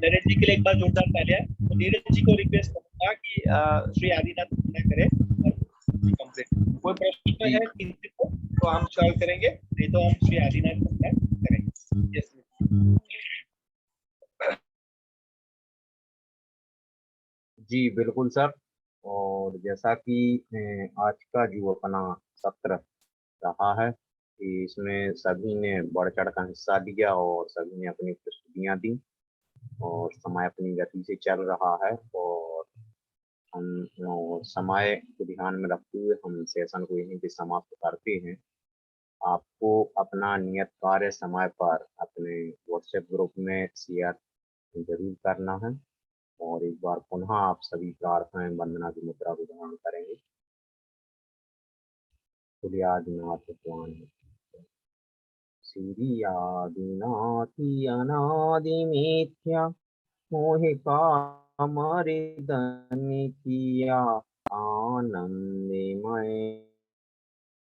नरेश जी के लिए एक बार जोरदार तालियां। तो नीरज जी को रिक्वेस्ट करूंगा कि श्री आदिनाथ पूर्ण करें कंप्लीट। कोई प्रश्न है किसी को तो हम सॉल्व करेंगे, नहीं तो हम श्री आदिनाथ पूर्ण करेंगे। यस जी बिल्कुल सर। और जैसा कि आज का जो अपना सत्र रहा है कि इसमें सभी ने बढ़ चढ़ का हिस्सा लिया और सभी ने अपनी प्रस्तुतियां दी और समय अपनी गति से चल रहा है, और हम समय को ध्यान में रखते हुए हम सेशन को यहीं पे समाप्त करते हैं। आपको अपना नियत कार्य समय पर अपने व्हाट्सएप ग्रुप में शेयर जरूर करना है, और एक बार पुनः आप सभी प्रार्थनाएं वंदना की मुद्रा को धारण करेंगे। बोलिए आदिनाथ भगवान श्री आदिनाथी अनादि मिथ्या मोहि कामरिदन किया आनंदमय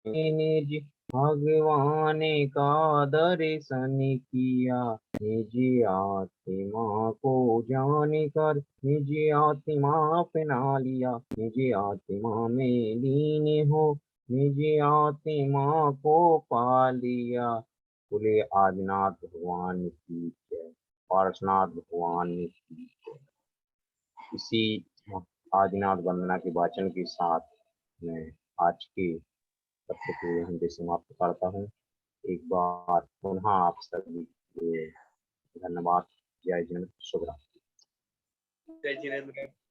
निज भगवान का दर्शन किया। निज आत्मा को जान कर निज आत्मा अपना लिया, निज आत्मा में लीन हो निज आत्मा को पा लिया। बोले आदिनाथ भगवान की जय, पार्श्वनाथ भगवान की जय। इसी आदिनाथ वंदना के वाचन के साथ मैं आज के करते हुए हिंदी समाप्त करता हूँ। एक बार पुनः आप सभी के धन्यवाद। जय जिनेंद्र, शुभ रात्रि। जय जिनेंद्र।